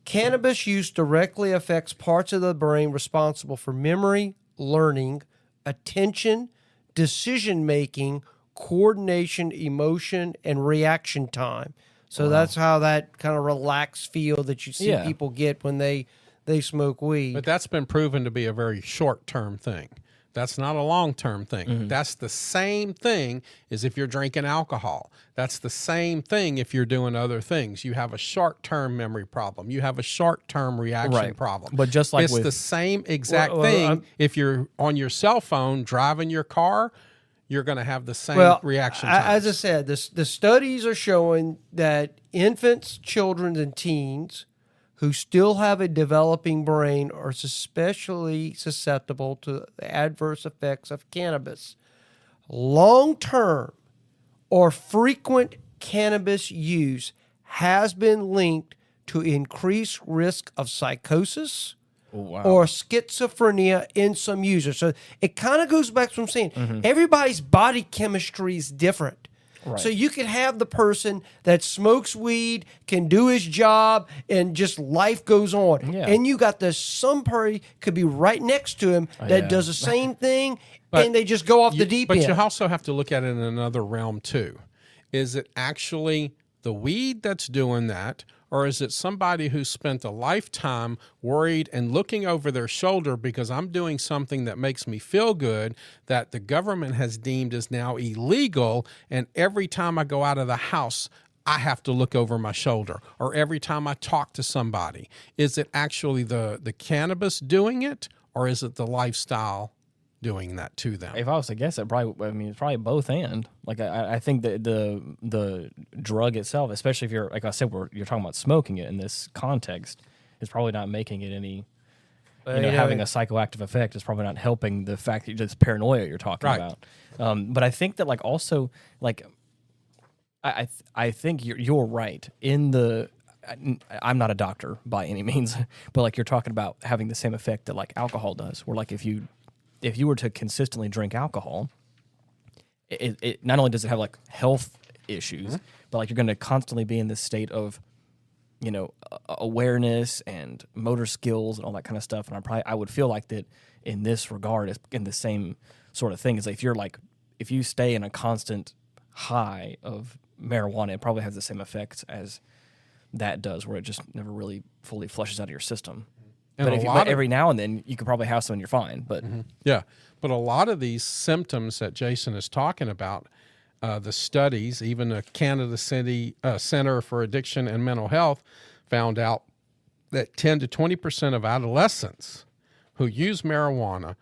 Cannabis use directly affects parts of the brain responsible for memory, learning, attention, decision-making, coordination, emotion, and reaction time. So that's how that kind of relaxed feel that you see people get when they smoke weed. But that's been proven to be a very short-term thing. That's not a long-term thing. That's the same thing as if you're drinking alcohol. That's the same thing if you're doing other things. You have a short-term memory problem. You have a short-term reaction problem. But just like it's the same exact thing. If you're on your cell phone driving your car, you're going to have the same reaction times. As I said, the studies are showing that infants, children, and teens who still have a developing brain are especially susceptible to the adverse effects of cannabis. Long-term or frequent cannabis use has been linked to increased risk of psychosis or schizophrenia in some users. So it kind of goes back to what I'm saying. Everybody's body chemistry is different. Right. So you can have the person that smokes weed, can do his job, and just life goes on. Yeah. And you got somebody could be right next to him that does the same thing, and they just go off the deep end. But you also have to look at it in another realm too. Is it actually the weed that's doing that, or is it somebody who spent a lifetime worried and looking over their shoulder because I'm doing something that makes me feel good that the government has deemed is now illegal, and every time I go out of the house, I have to look over my shoulder, or every time I talk to somebody? Is it actually the cannabis doing it, or is it the lifestyle doing that to them? If I was to guess, it's probably both and. Like I think that the drug itself, especially if you're, like I said, you're talking about smoking it in this context, is probably not making it any. Having a psychoactive effect is probably not helping the fact that this paranoia you're talking about. But I think that also I think you're right in the. I'm not a doctor by any means, but you're talking about having the same effect that alcohol does, where if you were to consistently drink alcohol, it not only does it have health issues, but you're going to constantly be in this state of, awareness and motor skills and all that kind of stuff. And I would feel like that in this regard, it's in the same sort of thing. Is if you stay in a constant high of marijuana, it probably has the same effects as that does, where it just never really fully flushes out of your system. But every now and then you could probably have some and you're fine. But but a lot of these symptoms that Jason is talking about, the studies, even the Canada City Center for Addiction and Mental Health found out that 10 to 20% of adolescents who use marijuana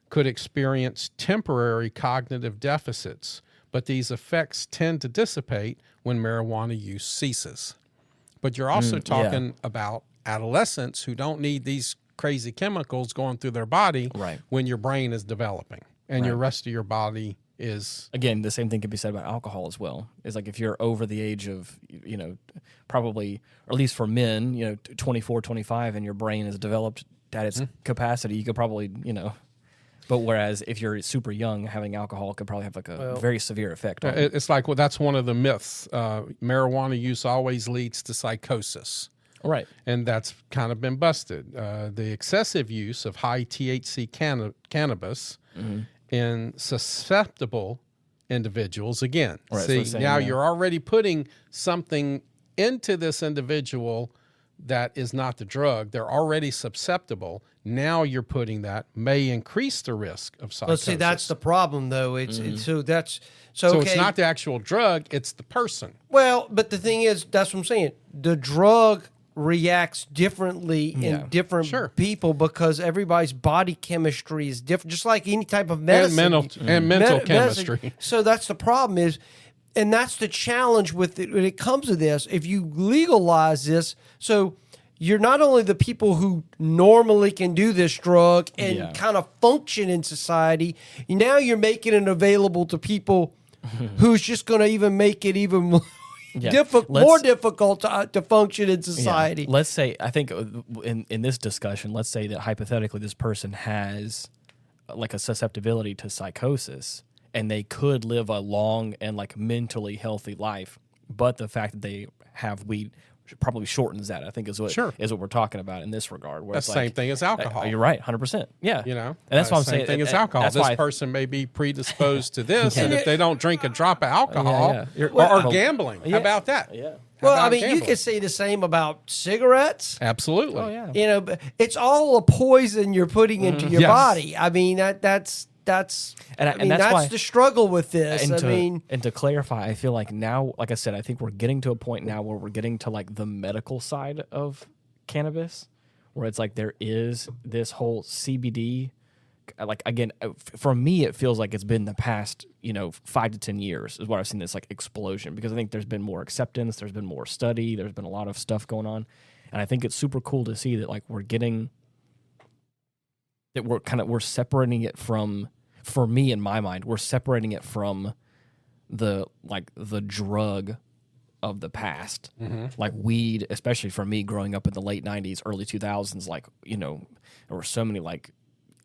could experience temporary cognitive deficits, but these effects tend to dissipate when marijuana use ceases. But you're also talking about adolescents who don't need these crazy chemicals going through their body when your brain is developing and your rest of your body is. Again, the same thing can be said about alcohol as well. It's if you're over the age of, probably, or at least for men, 24, 25, and your brain is developed at its capacity, you could probably, But whereas if you're super young, having alcohol could probably have a very severe effect on it. It's that's one of the myths. Marijuana use always leads to psychosis. Right. And that's kind of been busted. The excessive use of high THC cannabis in susceptible individuals, again. Right, you're already putting something into this individual that is not the drug. They're already susceptible. Now you're putting that may increase the risk of psychosis. Well, see, that's the problem, though. So it's not the actual drug; it's the person. Well, but the thing is, that's what I'm saying. The drug reacts differently in different people because everybody's body chemistry is different, just like any type of medicine. And mental chemistry. Medicine. So that's the problem is, and that's the challenge with it when it comes to this. If you legalize this, so you're not only the people who normally can do this drug and kind of function in society, now you're making it available to people who's just going to even make it even more more difficult to function in society. Let's say, I think in this discussion, let's say that hypothetically this person has a susceptibility to psychosis and they could live a long and mentally healthy life, but the fact that they have weed probably shortens that, I think is what we're talking about in this regard. Where that's the same thing as alcohol. You're right, 100%. Yeah. And that's what I'm saying. Same thing as alcohol. This person may be predisposed to this, and if they don't drink a drop of alcohol or gambling, how about that? Yeah. Well, gambling? You could say the same about cigarettes. Absolutely. Oh, yeah. It's all a poison you're putting into your body. That's that's that's that's why the struggle with this. And to clarify, I feel like now, like I said, I think we're getting to a point now where we're getting to like the medical side of cannabis, where it's like there is this whole CBD. Like, again, for me, it feels like it's been the past, 5 to 10 years is what I've seen this like explosion, because I think there's been more acceptance, there's been more study, there's been a lot of stuff going on. And I think it's super cool to see that like we're separating it from, for me in my mind, we're separating it from the drug of the past. Like weed, especially for me growing up in the late 90s, early 2000s, like, there were so many like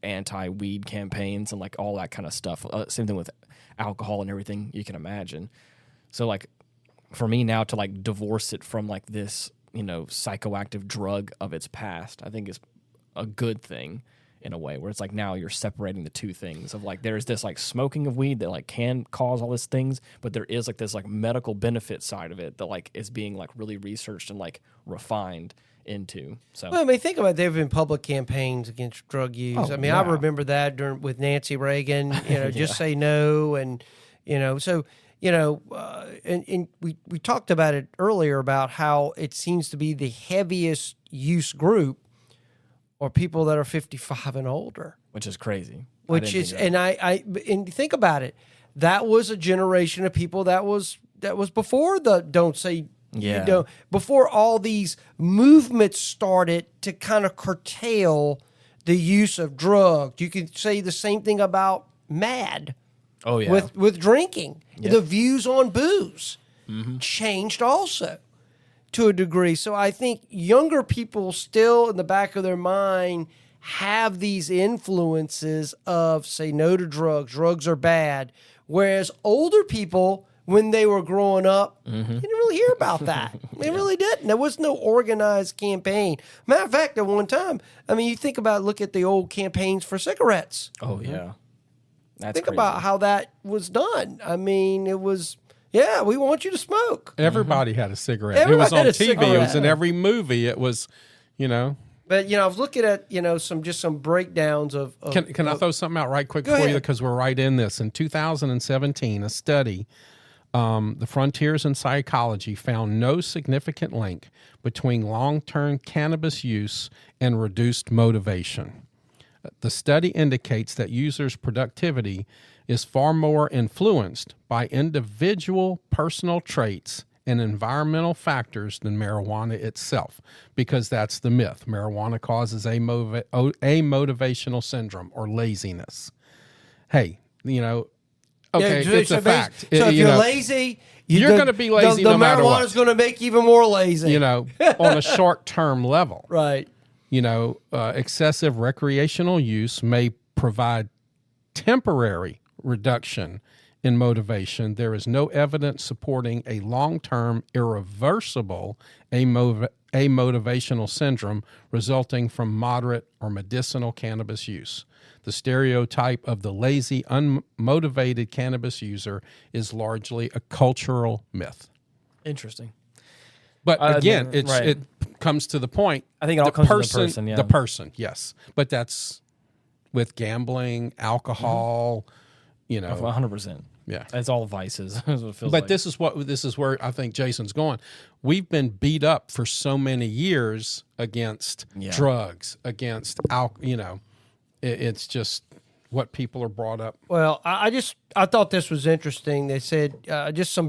anti-weed campaigns and like all that kind of stuff. Same thing with alcohol and everything you can imagine. So like for me now to like divorce it from like this, psychoactive drug of its past, I think is a good thing in a way, where it's like now you're separating the two things of like there's this like smoking of weed that like can cause all these things, but there is like this like medical benefit side of it that like is being like really researched and like refined into. So well, think about it. There have been public campaigns against drug use. I remember that with Nancy Reagan, just say no. And, and we talked about it earlier about how it seems to be the heaviest use group or people that are 55 and older. Which is crazy. And think about it. That was a generation of people that was before the don't say. Yeah. Before all these movements started to kind of curtail the use of drugs. You could say the same thing about MAD. Oh, yeah. With drinking. Yep. The views on booze changed also to a degree. So I think younger people still in the back of their mind have these influences of say no to drugs. Drugs are bad. Whereas older people, when they were growing up, you didn't really hear about that. They really didn't. There was no organized campaign. Matter of fact, at one time, you look at the old campaigns for cigarettes. Oh, yeah. Think crazy. About how that was done. It was, we want you to smoke. Everybody had a cigarette. It was on TV. It was in every movie. It was, But, I was looking at, some breakdowns of Can I throw something out right quick for you? Because we're right in this. In 2017, a study, the Frontiers in Psychology, found no significant link between long-term cannabis use and reduced motivation. The study indicates that users' productivity is far more influenced by individual personal traits and environmental factors than marijuana itself, because that's the myth. Marijuana causes a motivational syndrome or laziness. Hey, okay, it's a fact. So if you're lazy, you're going to be lazy no matter what. The marijuana is going to make you even more lazy. On a short-term level. Right. Excessive recreational use may provide temporary reduction in motivation. There is no evidence supporting a long-term, irreversible amotivational syndrome resulting from moderate or medicinal cannabis use. The stereotype of the lazy, unmotivated cannabis user is largely a cultural myth. Interesting. But again, it comes to the point. I think it all comes to the person, yeah. The person, yes. But that's with gambling, alcohol, 100%. Yeah. It's all vices. That's what it feels but like. this is where I think Jason's going. We've been beat up for so many years against drugs, against alcohol, it's just what people are brought up. Well, I thought this was interesting. They said just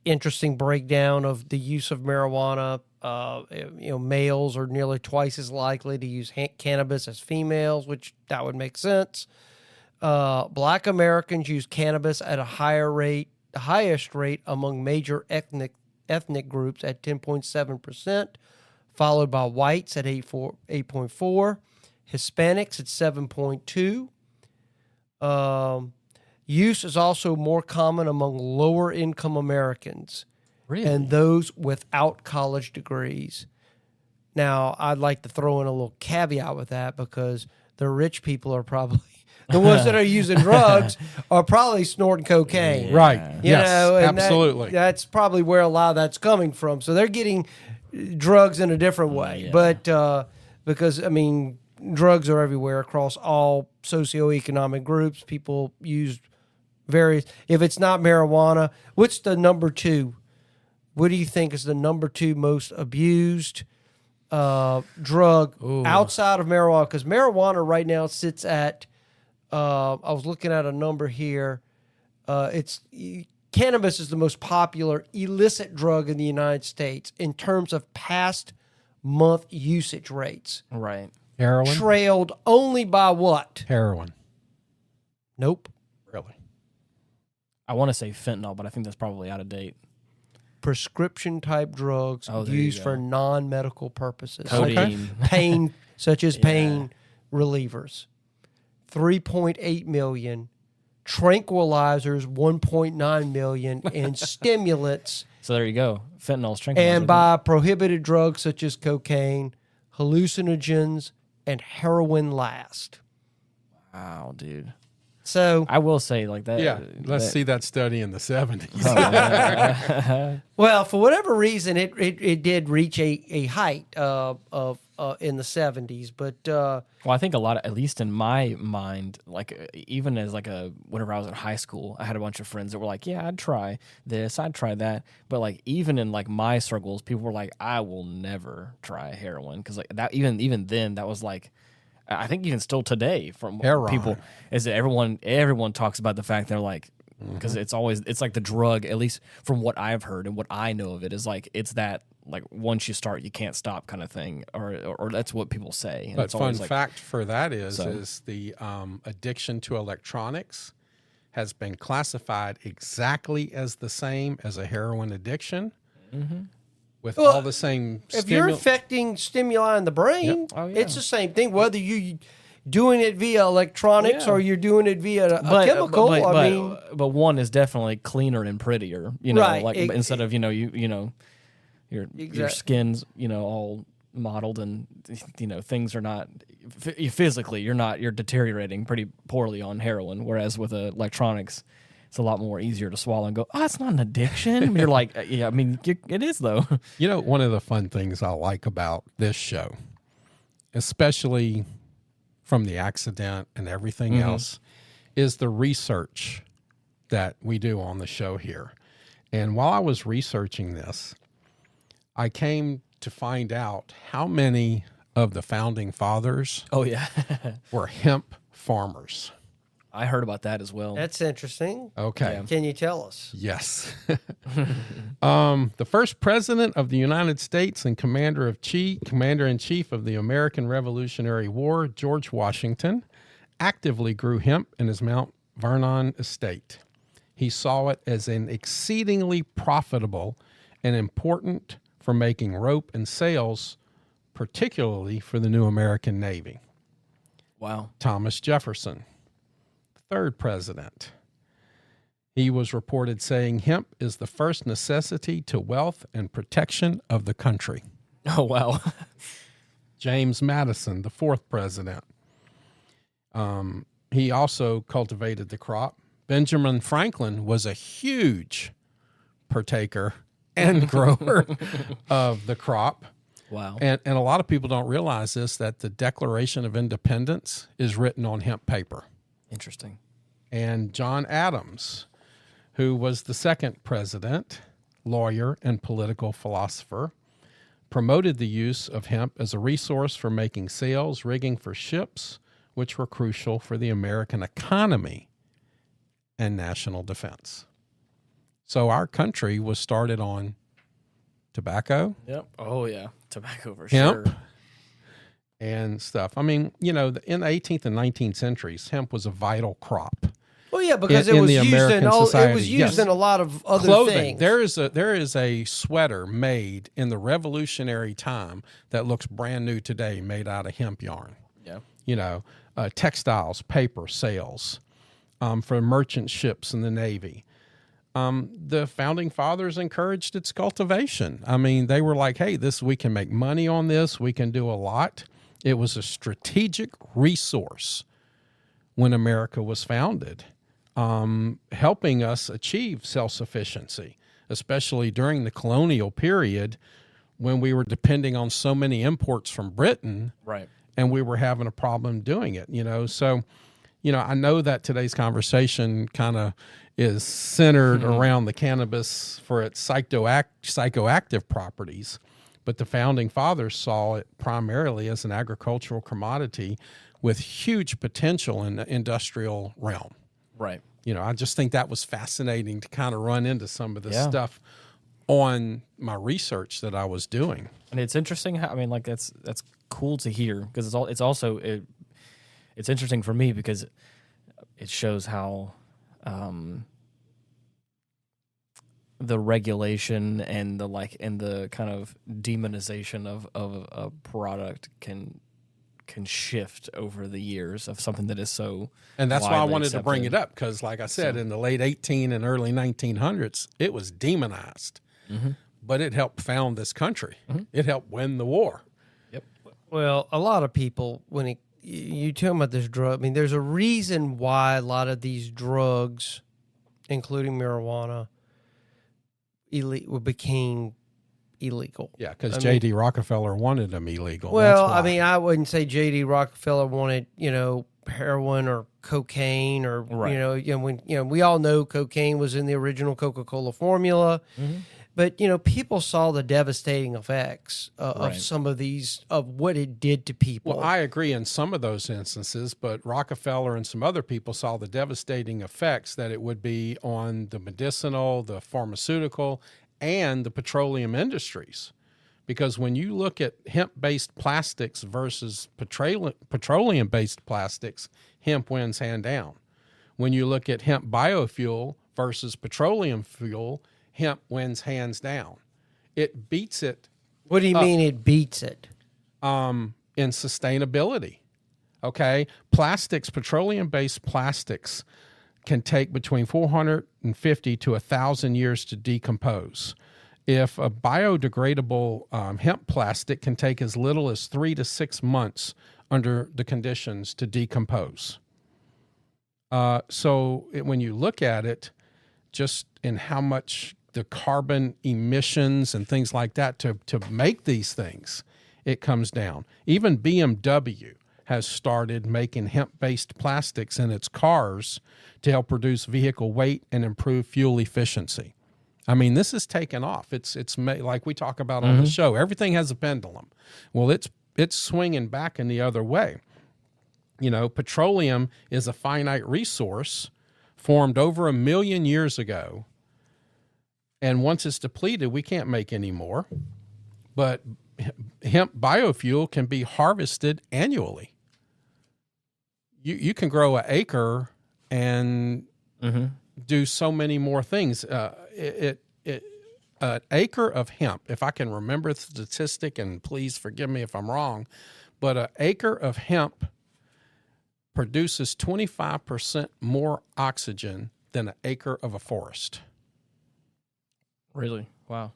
interesting breakdown of the use of marijuana. Males are nearly twice as likely to use cannabis as females, which that would make sense. Black Americans use cannabis at a higher rate, the highest rate among major ethnic groups at 10.7%, followed by whites at 8.4%, Hispanics at 7.2%. Use is also more common among lower income Americans and those without college degrees. Now, I'd like to throw in a little caveat with that, because the rich people are probably the ones that are using drugs are probably snorting cocaine. Right. Yes, absolutely. That's probably where a lot of that's coming from. So they're getting drugs in a different way. Yeah. But because, drugs are everywhere across all socioeconomic groups. People use various. If it's not marijuana, what's the number 2? What do you think is the number 2 most abused drug outside of marijuana? Because marijuana right now sits at. I was looking at a number here. Cannabis is the most popular illicit drug in the United States in terms of past month usage rates. Right. Heroin? Trailed only by what? Heroin. Nope. Really? I want to say fentanyl, but I think that's probably out of date. Prescription type drugs used for non-medical purposes. Codeine. Pain, such as pain relievers. 3.8 million. Tranquilizers, 1.9 million, and stimulants. So there you go. Fentanyl's tranquilizer. And by prohibited drugs such as cocaine, hallucinogens, and heroin last. Wow, dude. So I will say like that. Yeah, let's see that study in the 70s. Oh, yeah. well, for whatever reason, it did reach a height in the 70s, but well, I think a lot of, at least in my mind, like even as like whenever I was in high school, I had a bunch of friends that were like, yeah, I'd try this, I'd try that, but like even in like my circles, people were like, I will never try heroin, because like that even then that was like, I think even still today from people is that everyone talks about the fact they're like, because it's like the drug, at least from what I've heard and what I know of it, is like it's that like once you start you can't stop kind of thing, or that's what people say. And but it's fun like, fact for that is the addiction to electronics has been classified exactly as the same as a heroin addiction. Mm-hmm. With all the same if you're affecting stimuli in the brain, it's the same thing, whether you doing it via electronics or you're doing it via a chemical. But one is definitely cleaner and prettier, right. Like instead of your skin's all mottled and things are not physically you're deteriorating pretty poorly on heroin, whereas with electronics it's a lot more easier to swallow and go, oh, it's not an addiction. You're like, yeah, I mean, it is, though. One of the fun things I like about this show, especially from the accident and everything else, is the research that we do on the show here. And while I was researching this, I came to find out how many of the founding fathers were hemp farmers. I heard about that as well. That's interesting. Okay. Yeah. Can you tell us? Yes. The first president of the United States and commander-in-chief of the American Revolutionary War, George Washington, actively grew hemp in his Mount Vernon estate. He saw it as an exceedingly profitable and important for making rope and sails, particularly for the new American Navy. Wow. Thomas Jefferson, third president. He was reported saying hemp is the first necessity to wealth and protection of the country. Oh, wow. James Madison, the fourth president. He also cultivated the crop. Benjamin Franklin was a huge partaker and grower of the crop. Wow. And a lot of people don't realize this, that the Declaration of Independence is written on hemp paper. Interesting. And John Adams, who was the second president, lawyer and political philosopher, promoted the use of hemp as a resource for making sails, rigging for ships, which were crucial for the American economy and national defense. So our country was started on tobacco. Yep. Oh, yeah. Tobacco for hemp, sure. And stuff. I mean, in the 18th and 19th centuries, hemp was a vital crop. Well, yeah, because it was used in a lot of other clothing. things. There is a sweater made in the Revolutionary time that looks brand new today, made out of hemp yarn. Yeah. Textiles, paper, sails for merchant ships in the Navy. The founding fathers encouraged its cultivation. I mean, they were like, hey, we can make money on this. We can do a lot. It was a strategic resource when America was founded, helping us achieve self-sufficiency, especially during the colonial period when we were depending on so many imports from Britain. Right. and we were having a problem doing it, So, I know that today's conversation kind of is centered around the cannabis for its psychoactive properties, but the founding fathers saw it primarily as an agricultural commodity with huge potential in the industrial realm. Right. I just think that was fascinating to kind of run into some of the stuff on my research that I was doing. And it's interesting how, that's cool to hear, because it's interesting for me because it shows how the regulation and the kind of demonization of a product can shift over the years of something that is so. And that's why I wanted to bring accepted. it up, because like I said, in the late 18 and early 1900s, it was demonized, but it helped found this country. It helped win the war. Yep. Well, a lot of people, when you tell them about this drug, there's a reason why a lot of these drugs, including marijuana, became illegal. Yeah, because J.D. Rockefeller wanted them illegal. Well, I wouldn't say J.D. Rockefeller wanted, heroin or cocaine or, we all know cocaine was in the original Coca-Cola formula. But, people saw the devastating effects of some of these, of what it did to people. Well, I agree in some of those instances, but Rockefeller and some other people saw the devastating effects that it would be on the medicinal, the pharmaceutical, and the petroleum industries. Because when you look at hemp-based plastics versus petroleum-based plastics, hemp wins hand down. When you look at hemp biofuel versus petroleum fuel, hemp wins hands down. It beats it. What do you mean it beats it? In sustainability. Okay? Plastics, petroleum-based plastics can take between 450 to 1,000 years to decompose. If a biodegradable hemp plastic can take as little as 3 to 6 months under the conditions to decompose. So when you look at it, just in how much the carbon emissions and things like that to make these things, it comes down. Even BMW has started making hemp-based plastics in its cars to help reduce vehicle weight and improve fuel efficiency. This is taken off. It's like we talk about on the show. Everything has a pendulum. Well, it's swinging back in the other way. Petroleum is a finite resource formed over 1 million years ago. And once it's depleted, we can't make any more. But hemp biofuel can be harvested annually. You can grow an acre and do so many more things. An acre of hemp, if I can remember the statistic, and please forgive me if I'm wrong, but an acre of hemp produces 25% more oxygen than an acre of a forest. Really? Wow.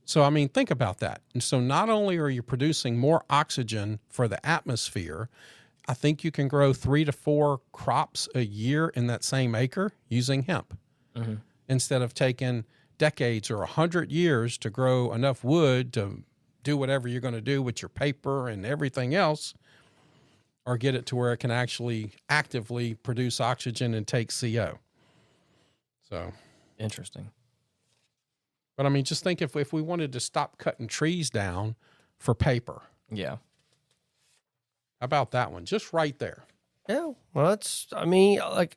So, think about that. And so not only are you producing more oxygen for the atmosphere, I think you can grow 3 to 4 crops a year in that same acre using hemp. Instead of taking decades or 100 years to grow enough wood to do whatever you're going to do with your paper and everything else, or get it to where it can actually actively produce oxygen and take CO. So interesting. But just think if we wanted to stop cutting trees down for paper. Yeah. How about that one? Just right there. Yeah. Well, as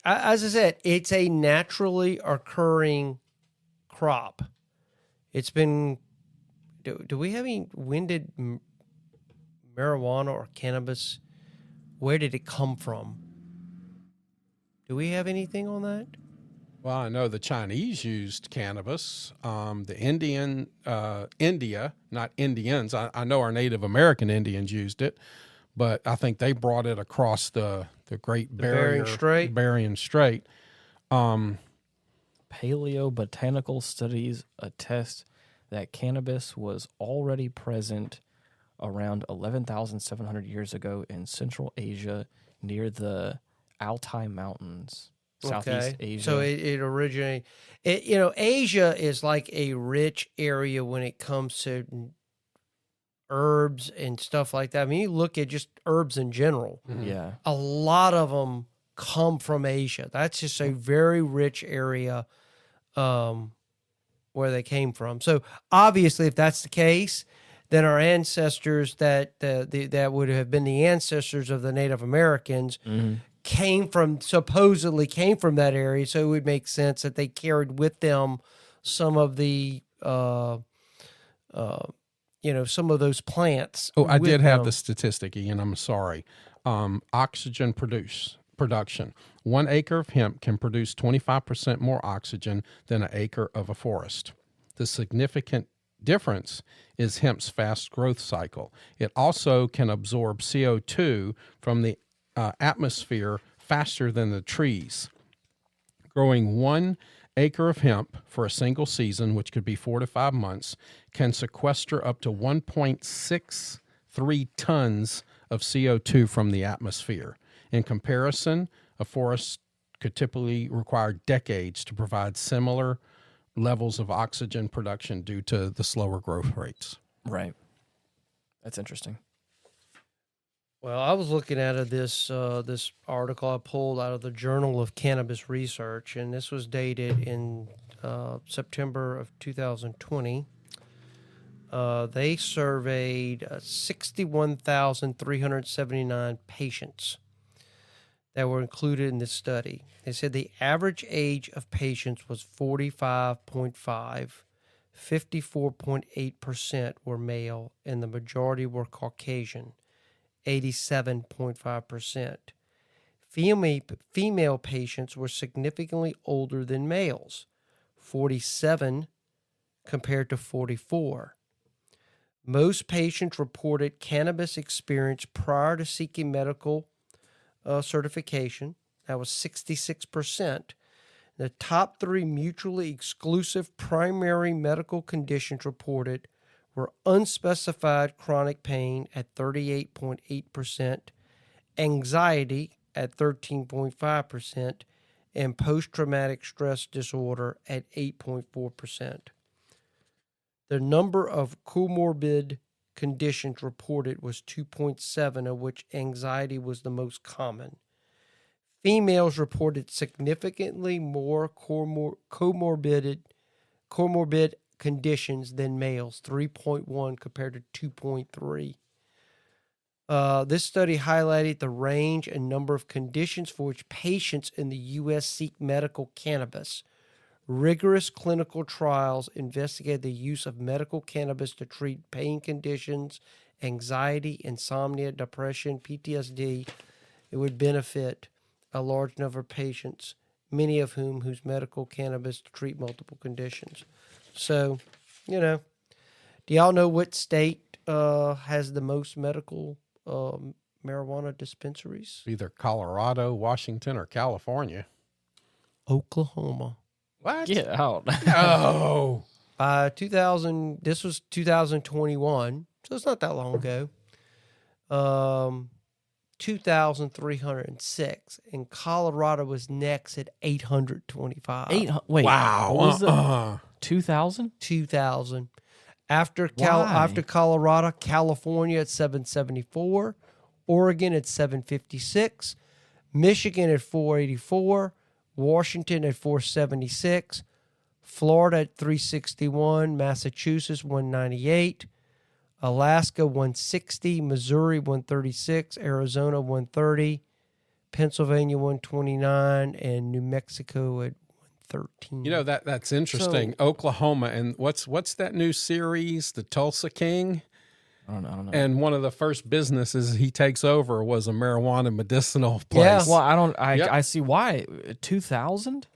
I said, it's a naturally occurring crop. It's been, do we have any, when did marijuana or cannabis, where did it come from? Do we have anything on that? Well, I know the Chinese used cannabis. The India, not Indians. I know our Native American Indians used it, but I think they brought it across the Great Bering Strait. Paleobotanical studies attest that cannabis was already present around 11,700 years ago in Central Asia near the Altai Mountains. Southeast Asia. So it originated. Asia is like a rich area when it comes to herbs and stuff like that. I mean, you look at just herbs in general. Yeah. A lot of them come from Asia. That's just a very rich area where they came from. So obviously, if that's the case, then our ancestors that would have been the ancestors of the Native Americans supposedly came from that area. So it would make sense that they carried with them some of the some of those plants. Oh, I did have the statistic, Ian. I'm sorry. Oxygen production. 1 acre of hemp can produce 25% more oxygen than an acre of a forest. The significant difference is hemp's fast growth cycle. It also can absorb CO2 from the atmosphere faster than the trees. Growing 1 acre of hemp for a single season, which could be 4 to 5 months, can sequester up to 1.63 tons of CO2 from the atmosphere. In comparison, a forest could typically require decades to provide similar levels of oxygen production due to the slower growth rates. Right. That's interesting. Well, I was looking at this article I pulled out of the Journal of Cannabis Research, and this was dated in September of 2020. They surveyed 61,379 patients that were included in this study. They said the average age of patients was 45.5, 54.8% were male, and the majority were Caucasian, 87.5%. Female patients were significantly older than males, 47 compared to 44. Most patients reported cannabis experience prior to seeking medical certification. That was 66%. The top 3 mutually exclusive primary medical conditions reported were unspecified chronic pain at 38.8%, anxiety at 13.5%, and post-traumatic stress disorder at 8.4%. The number of comorbid conditions reported was 2.7, of which anxiety was the most common. Females reported significantly more comorbid conditions than males, 3.1 compared to 2.3. This study highlighted the range and number of conditions for which patients in the U.S. seek medical cannabis. Rigorous clinical trials investigated the use of medical cannabis to treat pain conditions, anxiety, insomnia, depression, PTSD. It would benefit a large number of patients, many of whom use medical cannabis to treat multiple conditions. So, do y'all know what state has the most medical marijuana dispensaries? Either Colorado, Washington, or California. Oklahoma. What? Get out. No. By 2000, this was 2021, so it's not that long ago. 2,306, and Colorado was next at 825. Wait. Wow. What was 2,000? 2,000. After Colorado, California at 774, Oregon at 756, Michigan at 484, Washington at 476, Florida at 361, Massachusetts 198, Alaska 160, Missouri 136, Arizona 130, Pennsylvania 129, and New Mexico at 113. That's interesting. So, Oklahoma, and what's that new series, The Tulsa King? I don't know. And one of the first businesses he takes over was a marijuana medicinal place. Yeah. Well, I see why. 2,000?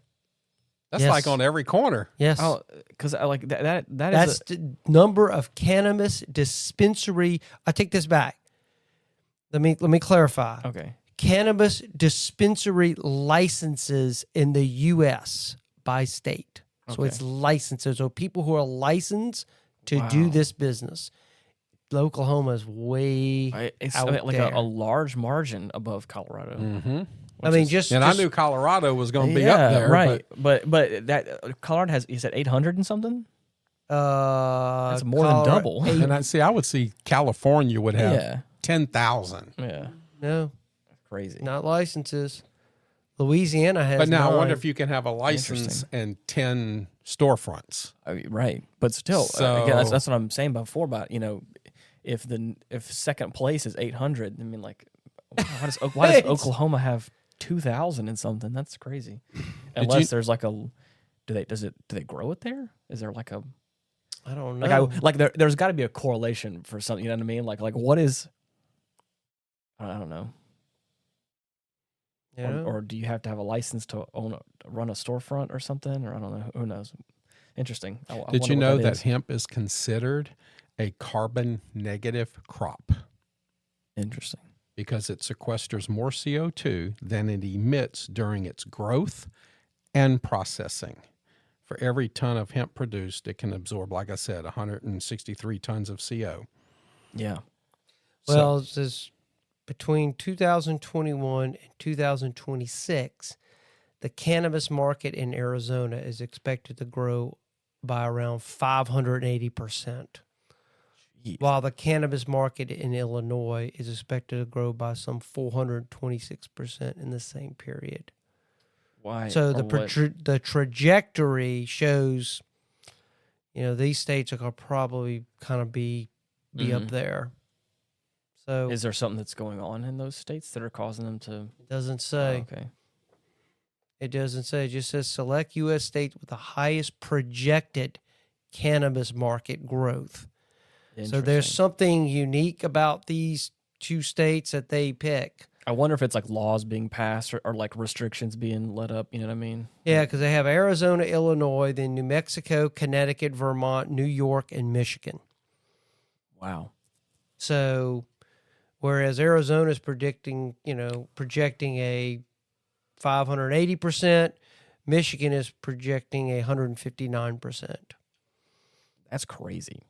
That's like on every corner. Yes. Oh, because that's the number of cannabis dispensary. I take this back. Let me clarify. Okay. Cannabis dispensary licenses in the U.S. by state. So it's licenses. So people who are licensed to do this business. Oklahoma is way out there. A large margin above Colorado. Mm-hmm. I knew Colorado was going to be up there, right? But that Colorado has, you said 800 and something. That's more than double. And I would see California would have 10,000. Yeah. No. Crazy. Not licenses. Louisiana has But now 9. I wonder if you can have a license and 10 storefronts. I mean, right. But still, again, that's what I'm saying before about, if second place is 800, I mean, like, why does Oklahoma have 2,000 and something? That's crazy. Unless there's like do they grow it there? Is there like a, I don't know. There's got to be a correlation for something, you know what I mean? Like what is, I don't know. Yeah. Or do you have to have a license to run a storefront or something? Or I don't know. Who knows? Interesting. Did you know that hemp is considered a carbon negative crop? Interesting. Because it sequesters more CO2 than it emits during its growth and processing. For every ton of hemp produced, it can absorb, like I said, 163 tons of CO. Yeah. Well, it says between 2021 and 2026, the cannabis market in Arizona is expected to grow by around 580%, while the cannabis market in Illinois is expected to grow by some 426% in the same period. Why? So the trajectory shows, these states are going to probably kind of be up there. So is there something that's going on in those states that are causing them to? It doesn't say. Oh, okay. It doesn't say. It just says select U.S. states with the highest projected cannabis market growth. So there's something unique about these two states that they pick. I wonder if it's like laws being passed or like restrictions being let up. You know what I mean? Yeah, because they have Arizona, Illinois, then New Mexico, Connecticut, Vermont, New York, and Michigan. Wow. So whereas Arizona is projecting a 580%, Michigan is projecting 159%. That's crazy.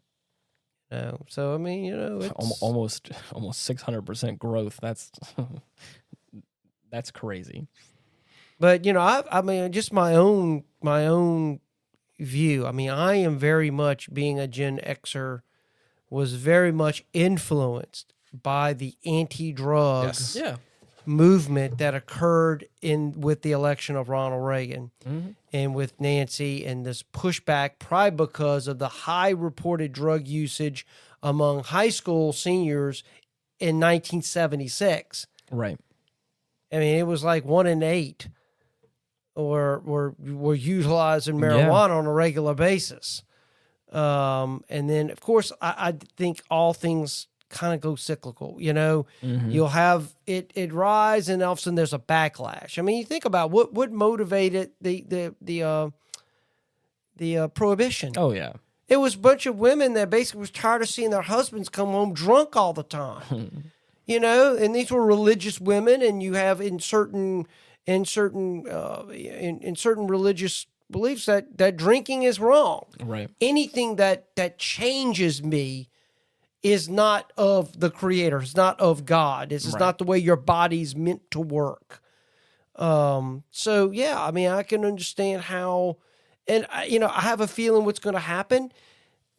So I mean, it's almost 600% growth. That's crazy. But I mean, just my own view. I mean, I am very much, being a Gen Xer, was very much influenced by the anti-drug movement that occurred with the election of Ronald Reagan and with Nancy, and this pushback probably because of the high reported drug usage among high school seniors in 1976. Right. I mean, it was like 1 in 8 were utilizing marijuana on a regular basis. And then, of course, I think all things kind of go cyclical. You'll have it rise, and all of a sudden there's a backlash. I mean, you think about what motivated the prohibition. Oh yeah, it was a bunch of women that basically was tired of seeing their husbands come home drunk all the time. And these were religious women, and you have in certain religious beliefs that drinking is wrong. Right. Anything that changes me is not of the Creator. It's not of God. This is not the way your body's meant to work. So yeah, I mean, I can understand how, and I have a feeling what's going to happen.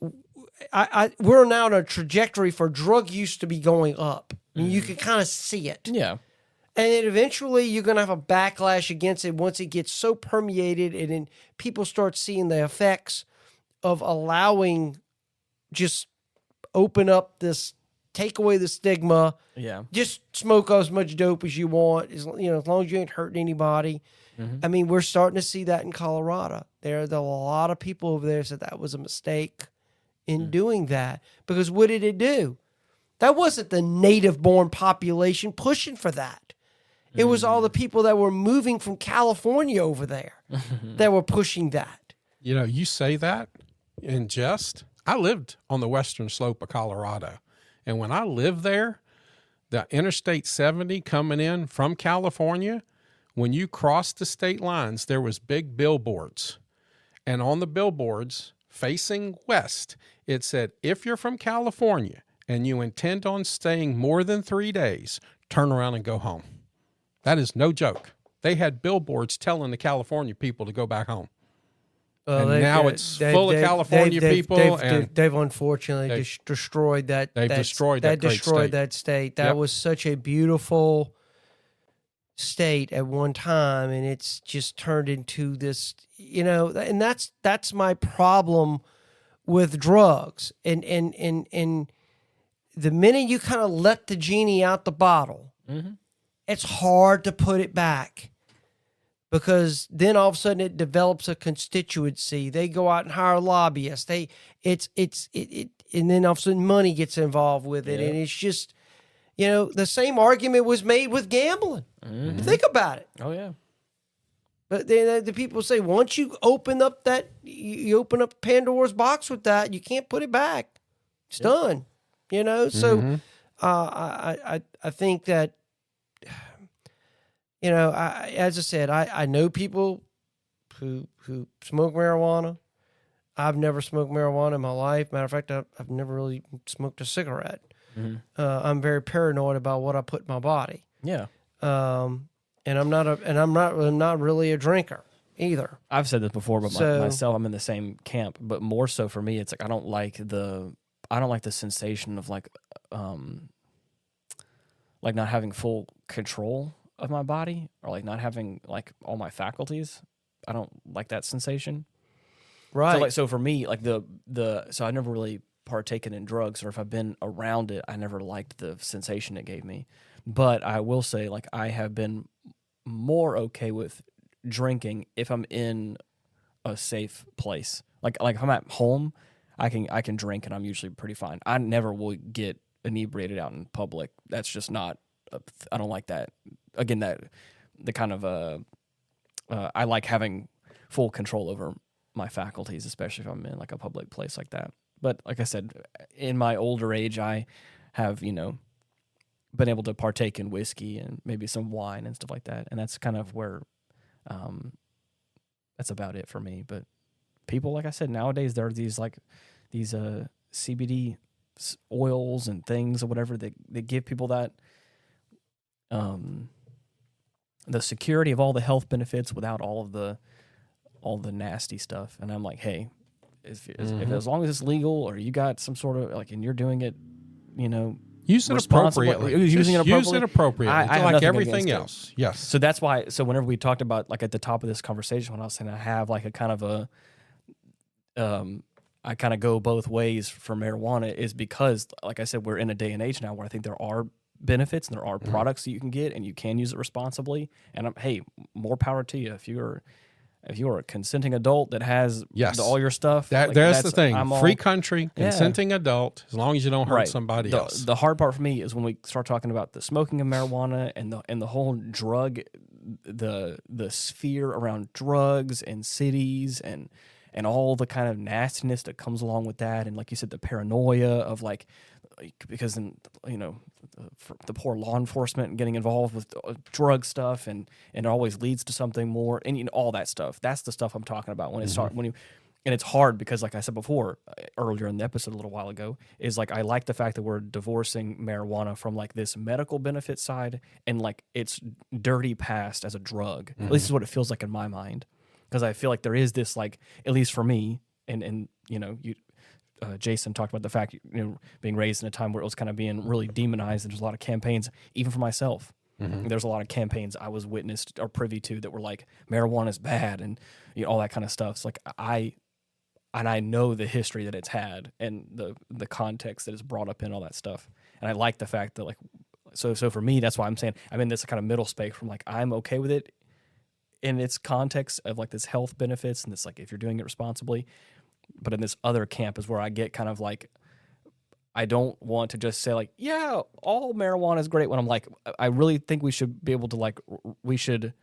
We're now on a trajectory for drug use to be going up. I mean, you can kind of see it. Yeah. And then eventually you're going to have a backlash against it once it gets so permeated, and then people start seeing the effects of allowing, just open up this, take away the stigma. Yeah. Just smoke as much dope as you want, as long as you ain't hurting anybody. I mean, we're starting to see that in Colorado. There are a lot of people over there said that was a mistake in doing that, because what did it do? That wasn't the native-born population pushing for that. It was all the people that were moving from California over there that were pushing that. You say that in jest. I lived on the western slope of Colorado. And when I lived there, the Interstate 70 coming in from California, when you crossed the state lines, there was big billboards. And on the billboards facing west, it said, if you're from California and you intend on staying more than 3 days, turn around and go home. That is no joke. They had billboards telling the California people to go back home. and now it's full of California people. They've unfortunately destroyed that. They've destroyed that great state. That state. That was such a beautiful state at one time, and it's just turned into this, and that's my problem with drugs. And the minute you kind of let the genie out the bottle, it's hard to put it back. Because then all of a sudden it develops a constituency. They go out and hire lobbyists. And then all of a sudden money gets involved with it, and it's just, the same argument was made with gambling. Think about it. Oh yeah. But then the people say once you open up Pandora's box with that, you can't put it back. It's done. So I think that. As I said, I know people who smoke marijuana. I've never smoked marijuana in my life. Matter of fact, I've never really smoked a cigarette. I'm very paranoid about what I put in my body. Yeah. And I'm not really a drinker either. I've said this before, but myself, I'm in the same camp. But more so for me, it's like I don't like the sensation of like not having full control of my body, or like not having like all my faculties. I don't like that sensation. Right. So for me, like so I never really partaken in drugs, or if I've been around it, I never liked the sensation it gave me. But I will say, like, I have been more okay with drinking if I'm in a safe place. Like if I'm at home, I can drink and I'm usually pretty fine. I never will get inebriated out in public. That's just not. I don't like that. Again, the kind of I like having full control over my faculties, especially if I'm in like a public place like that. But like I said, in my older age, I have been able to partake in whiskey and maybe some wine and stuff like that, and that's kind of where that's about it for me. But people, like I said, nowadays there are these CBD oils and things or whatever that give people that. The security of all the health benefits without all the nasty stuff, and I'm like, hey, if as long as it's legal, or you got some sort of like, and you're doing it, use it appropriately. Use it appropriately. I like everything else. Yes. So that's why. So whenever we talked about like at the top of this conversation, when I was saying I have like a kind of I kind of go both ways for marijuana, is because, like I said, we're in a day and age now where I think there are benefits and there are products that you can get and you can use it responsibly. And hey, more power to you if you're a consenting adult that has all your stuff. There's the thing. Free country, consenting adult, as long as you don't hurt somebody else. The hard part for me is when we start talking about the smoking of marijuana and the whole drug, the sphere around drugs and cities and all the kind of nastiness that comes along with that. And like you said, the paranoia of like, because then, the poor law enforcement and getting involved with drug stuff and it always leads to something more, and all that stuff. That's the stuff I'm talking about when it starts, and it's hard because, like I said before earlier in the episode a little while ago, is like I like the fact that we're divorcing marijuana from like this medical benefit side and like it's dirty past as a drug. At least is what it feels like in my mind, because I feel like there is this, like, at least for me, and Jason talked about the fact, being raised in a time where it was kind of being really demonized, and there's a lot of campaigns, even for myself. There's a lot of campaigns I was witnessed or privy to that were like, marijuana is bad and all that kind of stuff. It's like I know the history that it's had and the context that it's brought up in, all that stuff. And I like the fact that, like, so for me, that's why I'm saying I'm in this kind of middle space from like, I'm okay with it in its context of like this health benefits and this, like, if you're doing it responsibly. But in this other camp is where I get kind of like, I don't want to just say like, yeah, all marijuana is great, when I'm like, I really think we should be able to, like, we should.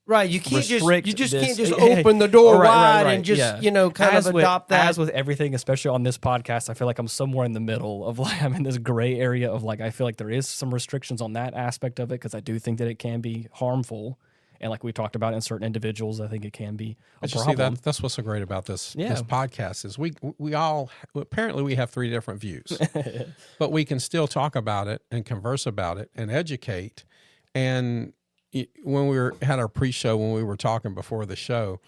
Right, you can't can't just open the door wide and just kind of adopt that. As with everything, especially on this podcast, I feel like I'm somewhere in the middle of like, I'm in this gray area of like, I feel like there is some restrictions on that aspect of it, because I do think that it can be harmful. And like we talked about, in certain individuals, I think it can be a problem. See, that's what's so great about this podcast is we all, apparently we have three different views, but we can still talk about it and converse about it and educate. And, when had our pre-show, when we were talking before the show,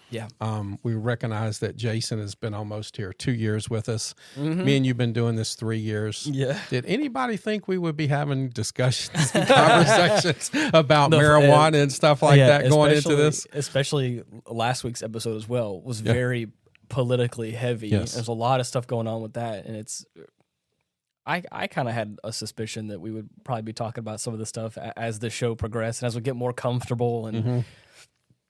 we recognized that Jason has been almost here 2 years with us. Me and you've been doing this 3 years. Yeah. Did anybody think we would be having discussions and conversations about marijuana and stuff like that going into this? Especially last week's episode as well was very politically heavy. Yes. There's a lot of stuff going on with that, and it's. I kind of had a suspicion that we would probably be talking about some of the stuff as the show progressed and as we get more comfortable, and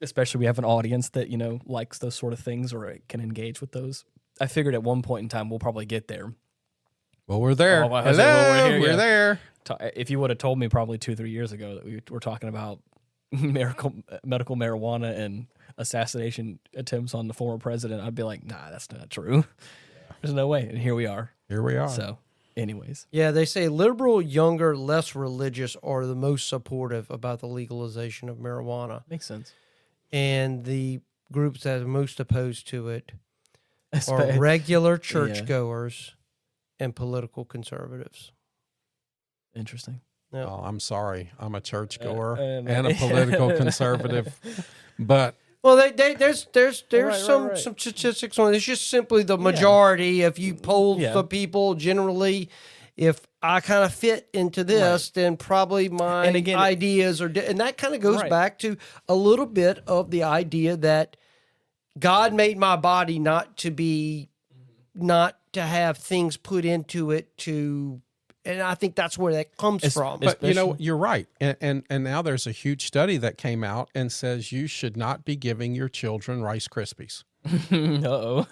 especially we have an audience that likes those sort of things or can engage with those. I figured at one point in time we'll probably get there. Well, we're there. Hello, we're there. If you would have told me probably 2-3 years ago that we were talking about medical marijuana and assassination attempts on the former president, I'd be like, nah, that's not true. There's no way. And here we are. So. Anyways. Yeah, they say liberal, younger, less religious are the most supportive about the legalization of marijuana. Makes sense. And the groups that are most opposed to it are regular churchgoers and political conservatives. Interesting. Yep. Oh, I'm sorry. I'm a churchgoer and a political conservative. But well, there's some statistics on it. It's just simply the majority. If you poll the people generally, if I kind of fit into this, then probably my ideas are. And that kind of goes back to a little bit of the idea that God made my body not to have things put into it to. And I think that's where that comes from. But, you're right. And now there's a huge study that came out and says you should not be giving your children Rice Krispies. Uh-oh.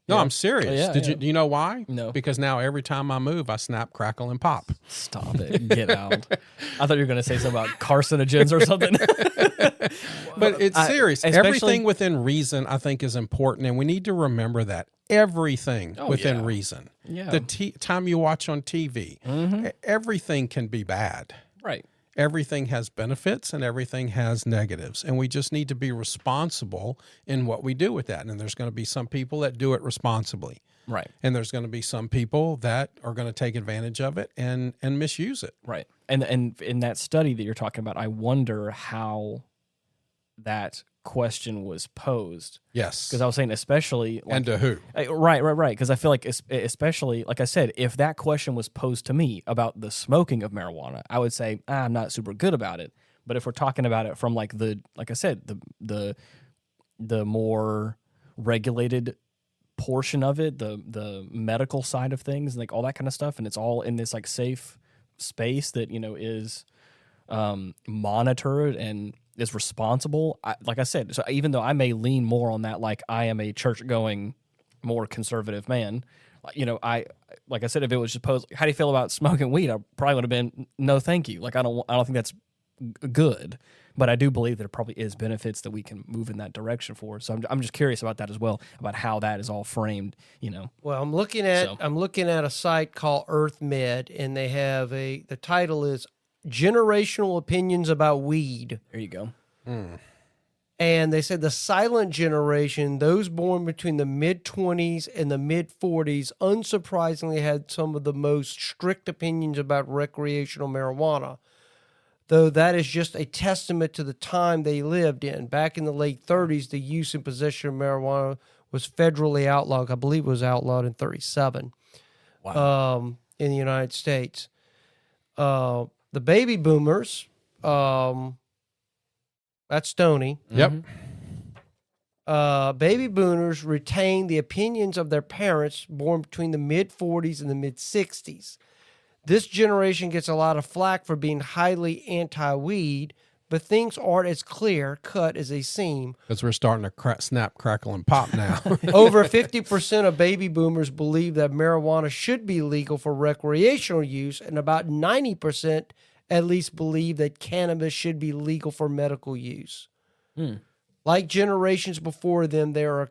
No, I'm serious. Do you know why? No. Because now every time I move, I snap, crackle, and pop. Stop it. Get out. I thought you were going to say something about carcinogens or something. But it's serious. Everything within reason, I think, is important. And we need to remember that. Everything within reason. Yeah. The time you watch on TV, everything can be bad. Right. Everything has benefits and everything has negatives. And we just need to be responsible in what we do with that. And there's going to be some people that do it responsibly. Right. And there's going to be some people that are going to take advantage of it and misuse it. Right. And in that study that you're talking about, I wonder how that question was posed. Yes. Because I was saying especially... and to who? Right. Because I feel like especially, like I said, if that question was posed to me about the smoking of marijuana, I would say, I'm not super good about it. But if we're talking about it from like I said, the more regulated portion of it, the medical side of things, like all that kind of stuff, and it's all in this like safe space that, is monitored and is responsible. Like I said, so even though I may lean more on that, like I am a church-going, more conservative man, I like I said, if it was just posed, how do you feel about smoking weed? I probably would have been no, thank you. Like I don't think that's good, but I do believe there probably is benefits that we can move in that direction for. So I'm just curious about that as well, about how that is all framed. Well, I'm looking at a site called EarthMed, and they have the title is Generational Opinions About Weed. There you go. And they said the silent generation, those born between the mid-20s and the mid-40s, unsurprisingly had some of the most strict opinions about recreational marijuana, though that is just a testament to the time they lived in. Back in the late 30s, the use and possession of marijuana was federally outlawed. I believe it was outlawed in 1937 in the United States. The baby boomers, that's Stoney. Yep. Baby boomers retain the opinions of their parents born between the mid-40s and the mid-60s. This generation gets a lot of flack for being highly anti-weed, but things aren't as clear-cut as they seem. Because we're starting to snap, crackle, and pop now. Over 50% of baby boomers believe that marijuana should be legal for recreational use, and about 90% at least believe that cannabis should be legal for medical use. Like generations before them, there are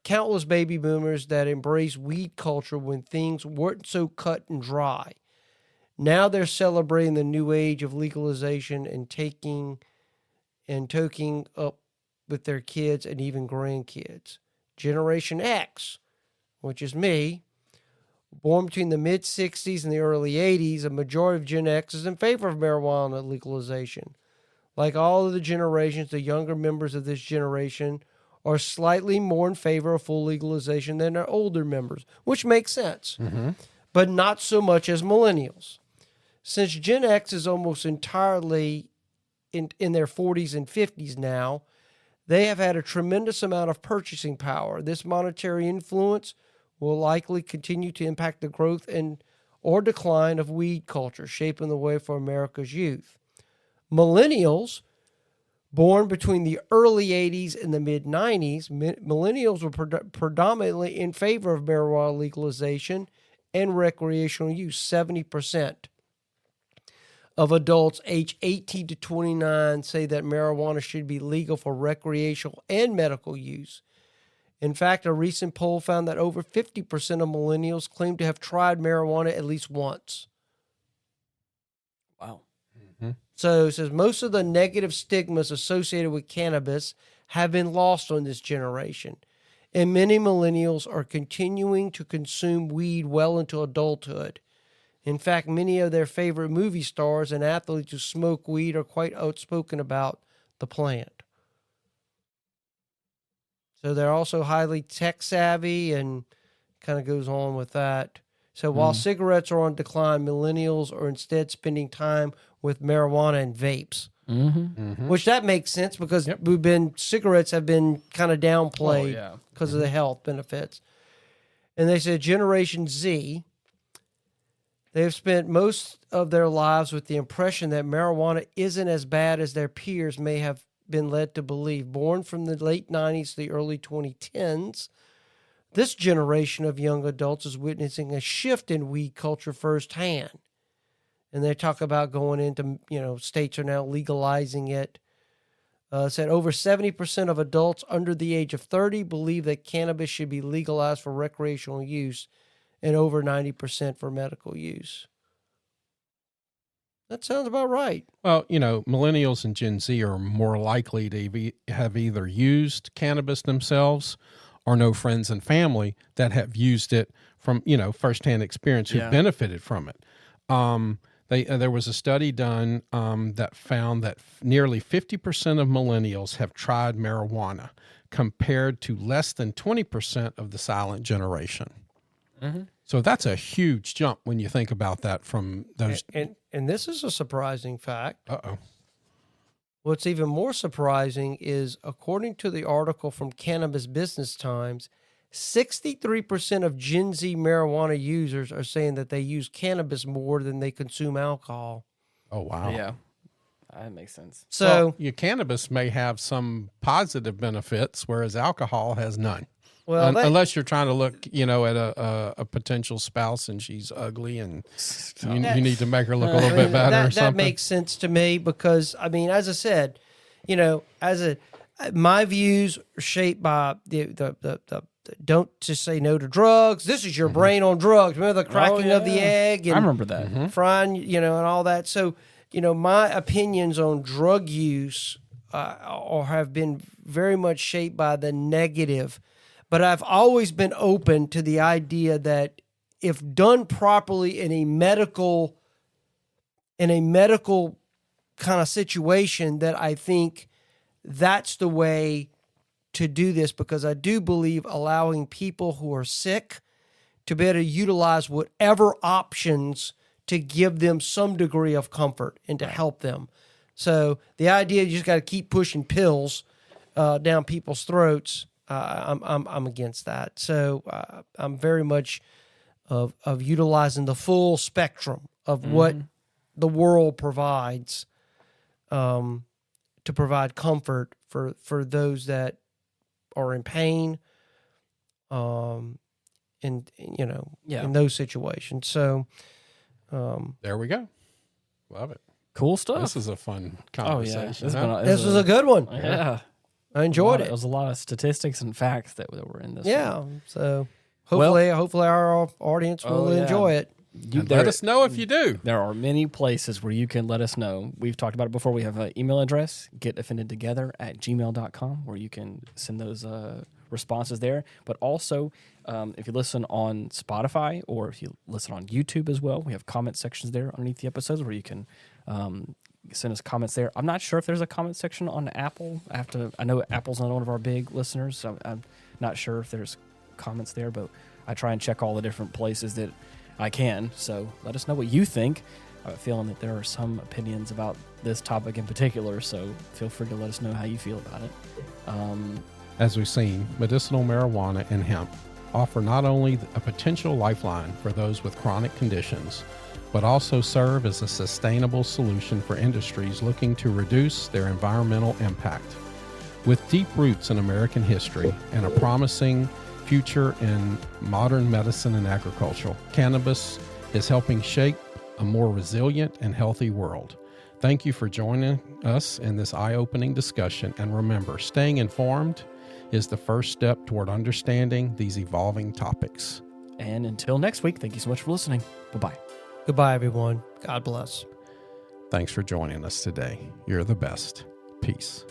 countless baby boomers that embrace weed culture when things weren't so cut and dry. Now they're celebrating the new age of legalization and toking up with their kids and even grandkids. Generation X, which is me, born between the mid-'60s and the early '80s, a majority of Gen X is in favor of marijuana legalization. Like all of the generations, the younger members of this generation are slightly more in favor of full legalization than their older members, which makes sense, but not so much as millennials. Since Gen X is almost entirely in their 40s and 50s now, they have had a tremendous amount of purchasing power. This monetary influence will likely continue to impact the growth or decline of weed culture, shaping the way for America's youth. Millennials, born between the early 80s and the mid-90s, millennials were predominantly in favor of marijuana legalization and recreational use. 70% of adults aged 18 to 29 say that marijuana should be legal for recreational and medical use. In fact, a recent poll found that over 50% of millennials claim to have tried marijuana at least once. Wow. So it says most of the negative stigmas associated with cannabis have been lost on this generation, and many millennials are continuing to consume weed well into adulthood. In fact, many of their favorite movie stars and athletes who smoke weed are quite outspoken about the plant. So they're also highly tech savvy and kind of goes on with that. So while cigarettes are on decline, millennials are instead spending time with marijuana and vapes, which that makes sense because cigarettes have been kind of downplayed because of the health benefits. And they said Generation Z, they have spent most of their lives with the impression that marijuana isn't as bad as their peers may have been led to believe. Born from the late 90s to the early 2010s, this generation of young adults is witnessing a shift in weed culture firsthand. And they talk about going into, states are now legalizing it. Said over 70% of adults under the age of 30 believe that cannabis should be legalized for recreational use, and over 90% for medical use. That sounds about right. Well, millennials and Gen Z are more likely to have either used cannabis themselves or know friends and family that have used it from, firsthand experience who benefited from it. There was a study done that found that nearly 50% of millennials have tried marijuana compared to less than 20% of the silent generation. So that's a huge jump when you think about that from those. And this is a surprising fact. Uh-oh. What's even more surprising is, according to the article from Cannabis Business Times, 63% of Gen Z marijuana users are saying that they use cannabis more than they consume alcohol. Oh, wow. Yeah, that makes sense. So your cannabis may have some positive benefits, whereas alcohol has none. Well, unless you're trying to look, at a potential spouse and she's ugly and you need to make her look a little bit better or something. That makes sense to me because, as I said, my views are shaped by the don't just say no to drugs. This is your brain on drugs. Remember the cracking of the egg? And I remember that. Frying, and all that. So, my opinions on drug use have been very much shaped by the negative. But I've always been open to the idea that if done properly in a medical kind of situation, that I think that's the way to do this, because I do believe allowing people who are sick to be able to utilize whatever options to give them some degree of comfort and to help them. So the idea you just got to keep pushing pills down people's throats, I'm against that. So I'm very much of utilizing the full spectrum of what the world provides to provide comfort for those that are in pain, in those situations. So there we go. Love it. Cool stuff. This is a fun conversation. This was a good one. Yeah. I enjoyed it. There was a lot of statistics and facts that were in this. Yeah. one. So hopefully our audience will enjoy it. Let us know if you do. There are many places where you can let us know. We've talked about it before. We have an email address, getoffendedtogether@gmail.com, where you can send those responses there. But also, if you listen on Spotify or if you listen on YouTube as well, we have comment sections there underneath the episodes where you can send us comments there. I'm not sure if there's a comment section on Apple. I know Apple's not one of our big listeners, so I'm not sure if there's comments there, but I try and check all the different places that I can. So let us know what you think. I have a feeling that there are some opinions about this topic in particular, so feel free to let us know how you feel about it. As we've seen, medicinal marijuana and hemp offer not only a potential lifeline for those with chronic conditions, but also serve as a sustainable solution for industries looking to reduce their environmental impact. With deep roots in American history and a promising future in modern medicine and agriculture, cannabis is helping shape a more resilient and healthy world. Thank you for joining us in this eye-opening discussion, and remember, staying informed is the first step toward understanding these evolving topics. And until next week, thank you so much for listening. Bye-bye. Goodbye, everyone. God bless. Thanks for joining us today. You're the best. Peace.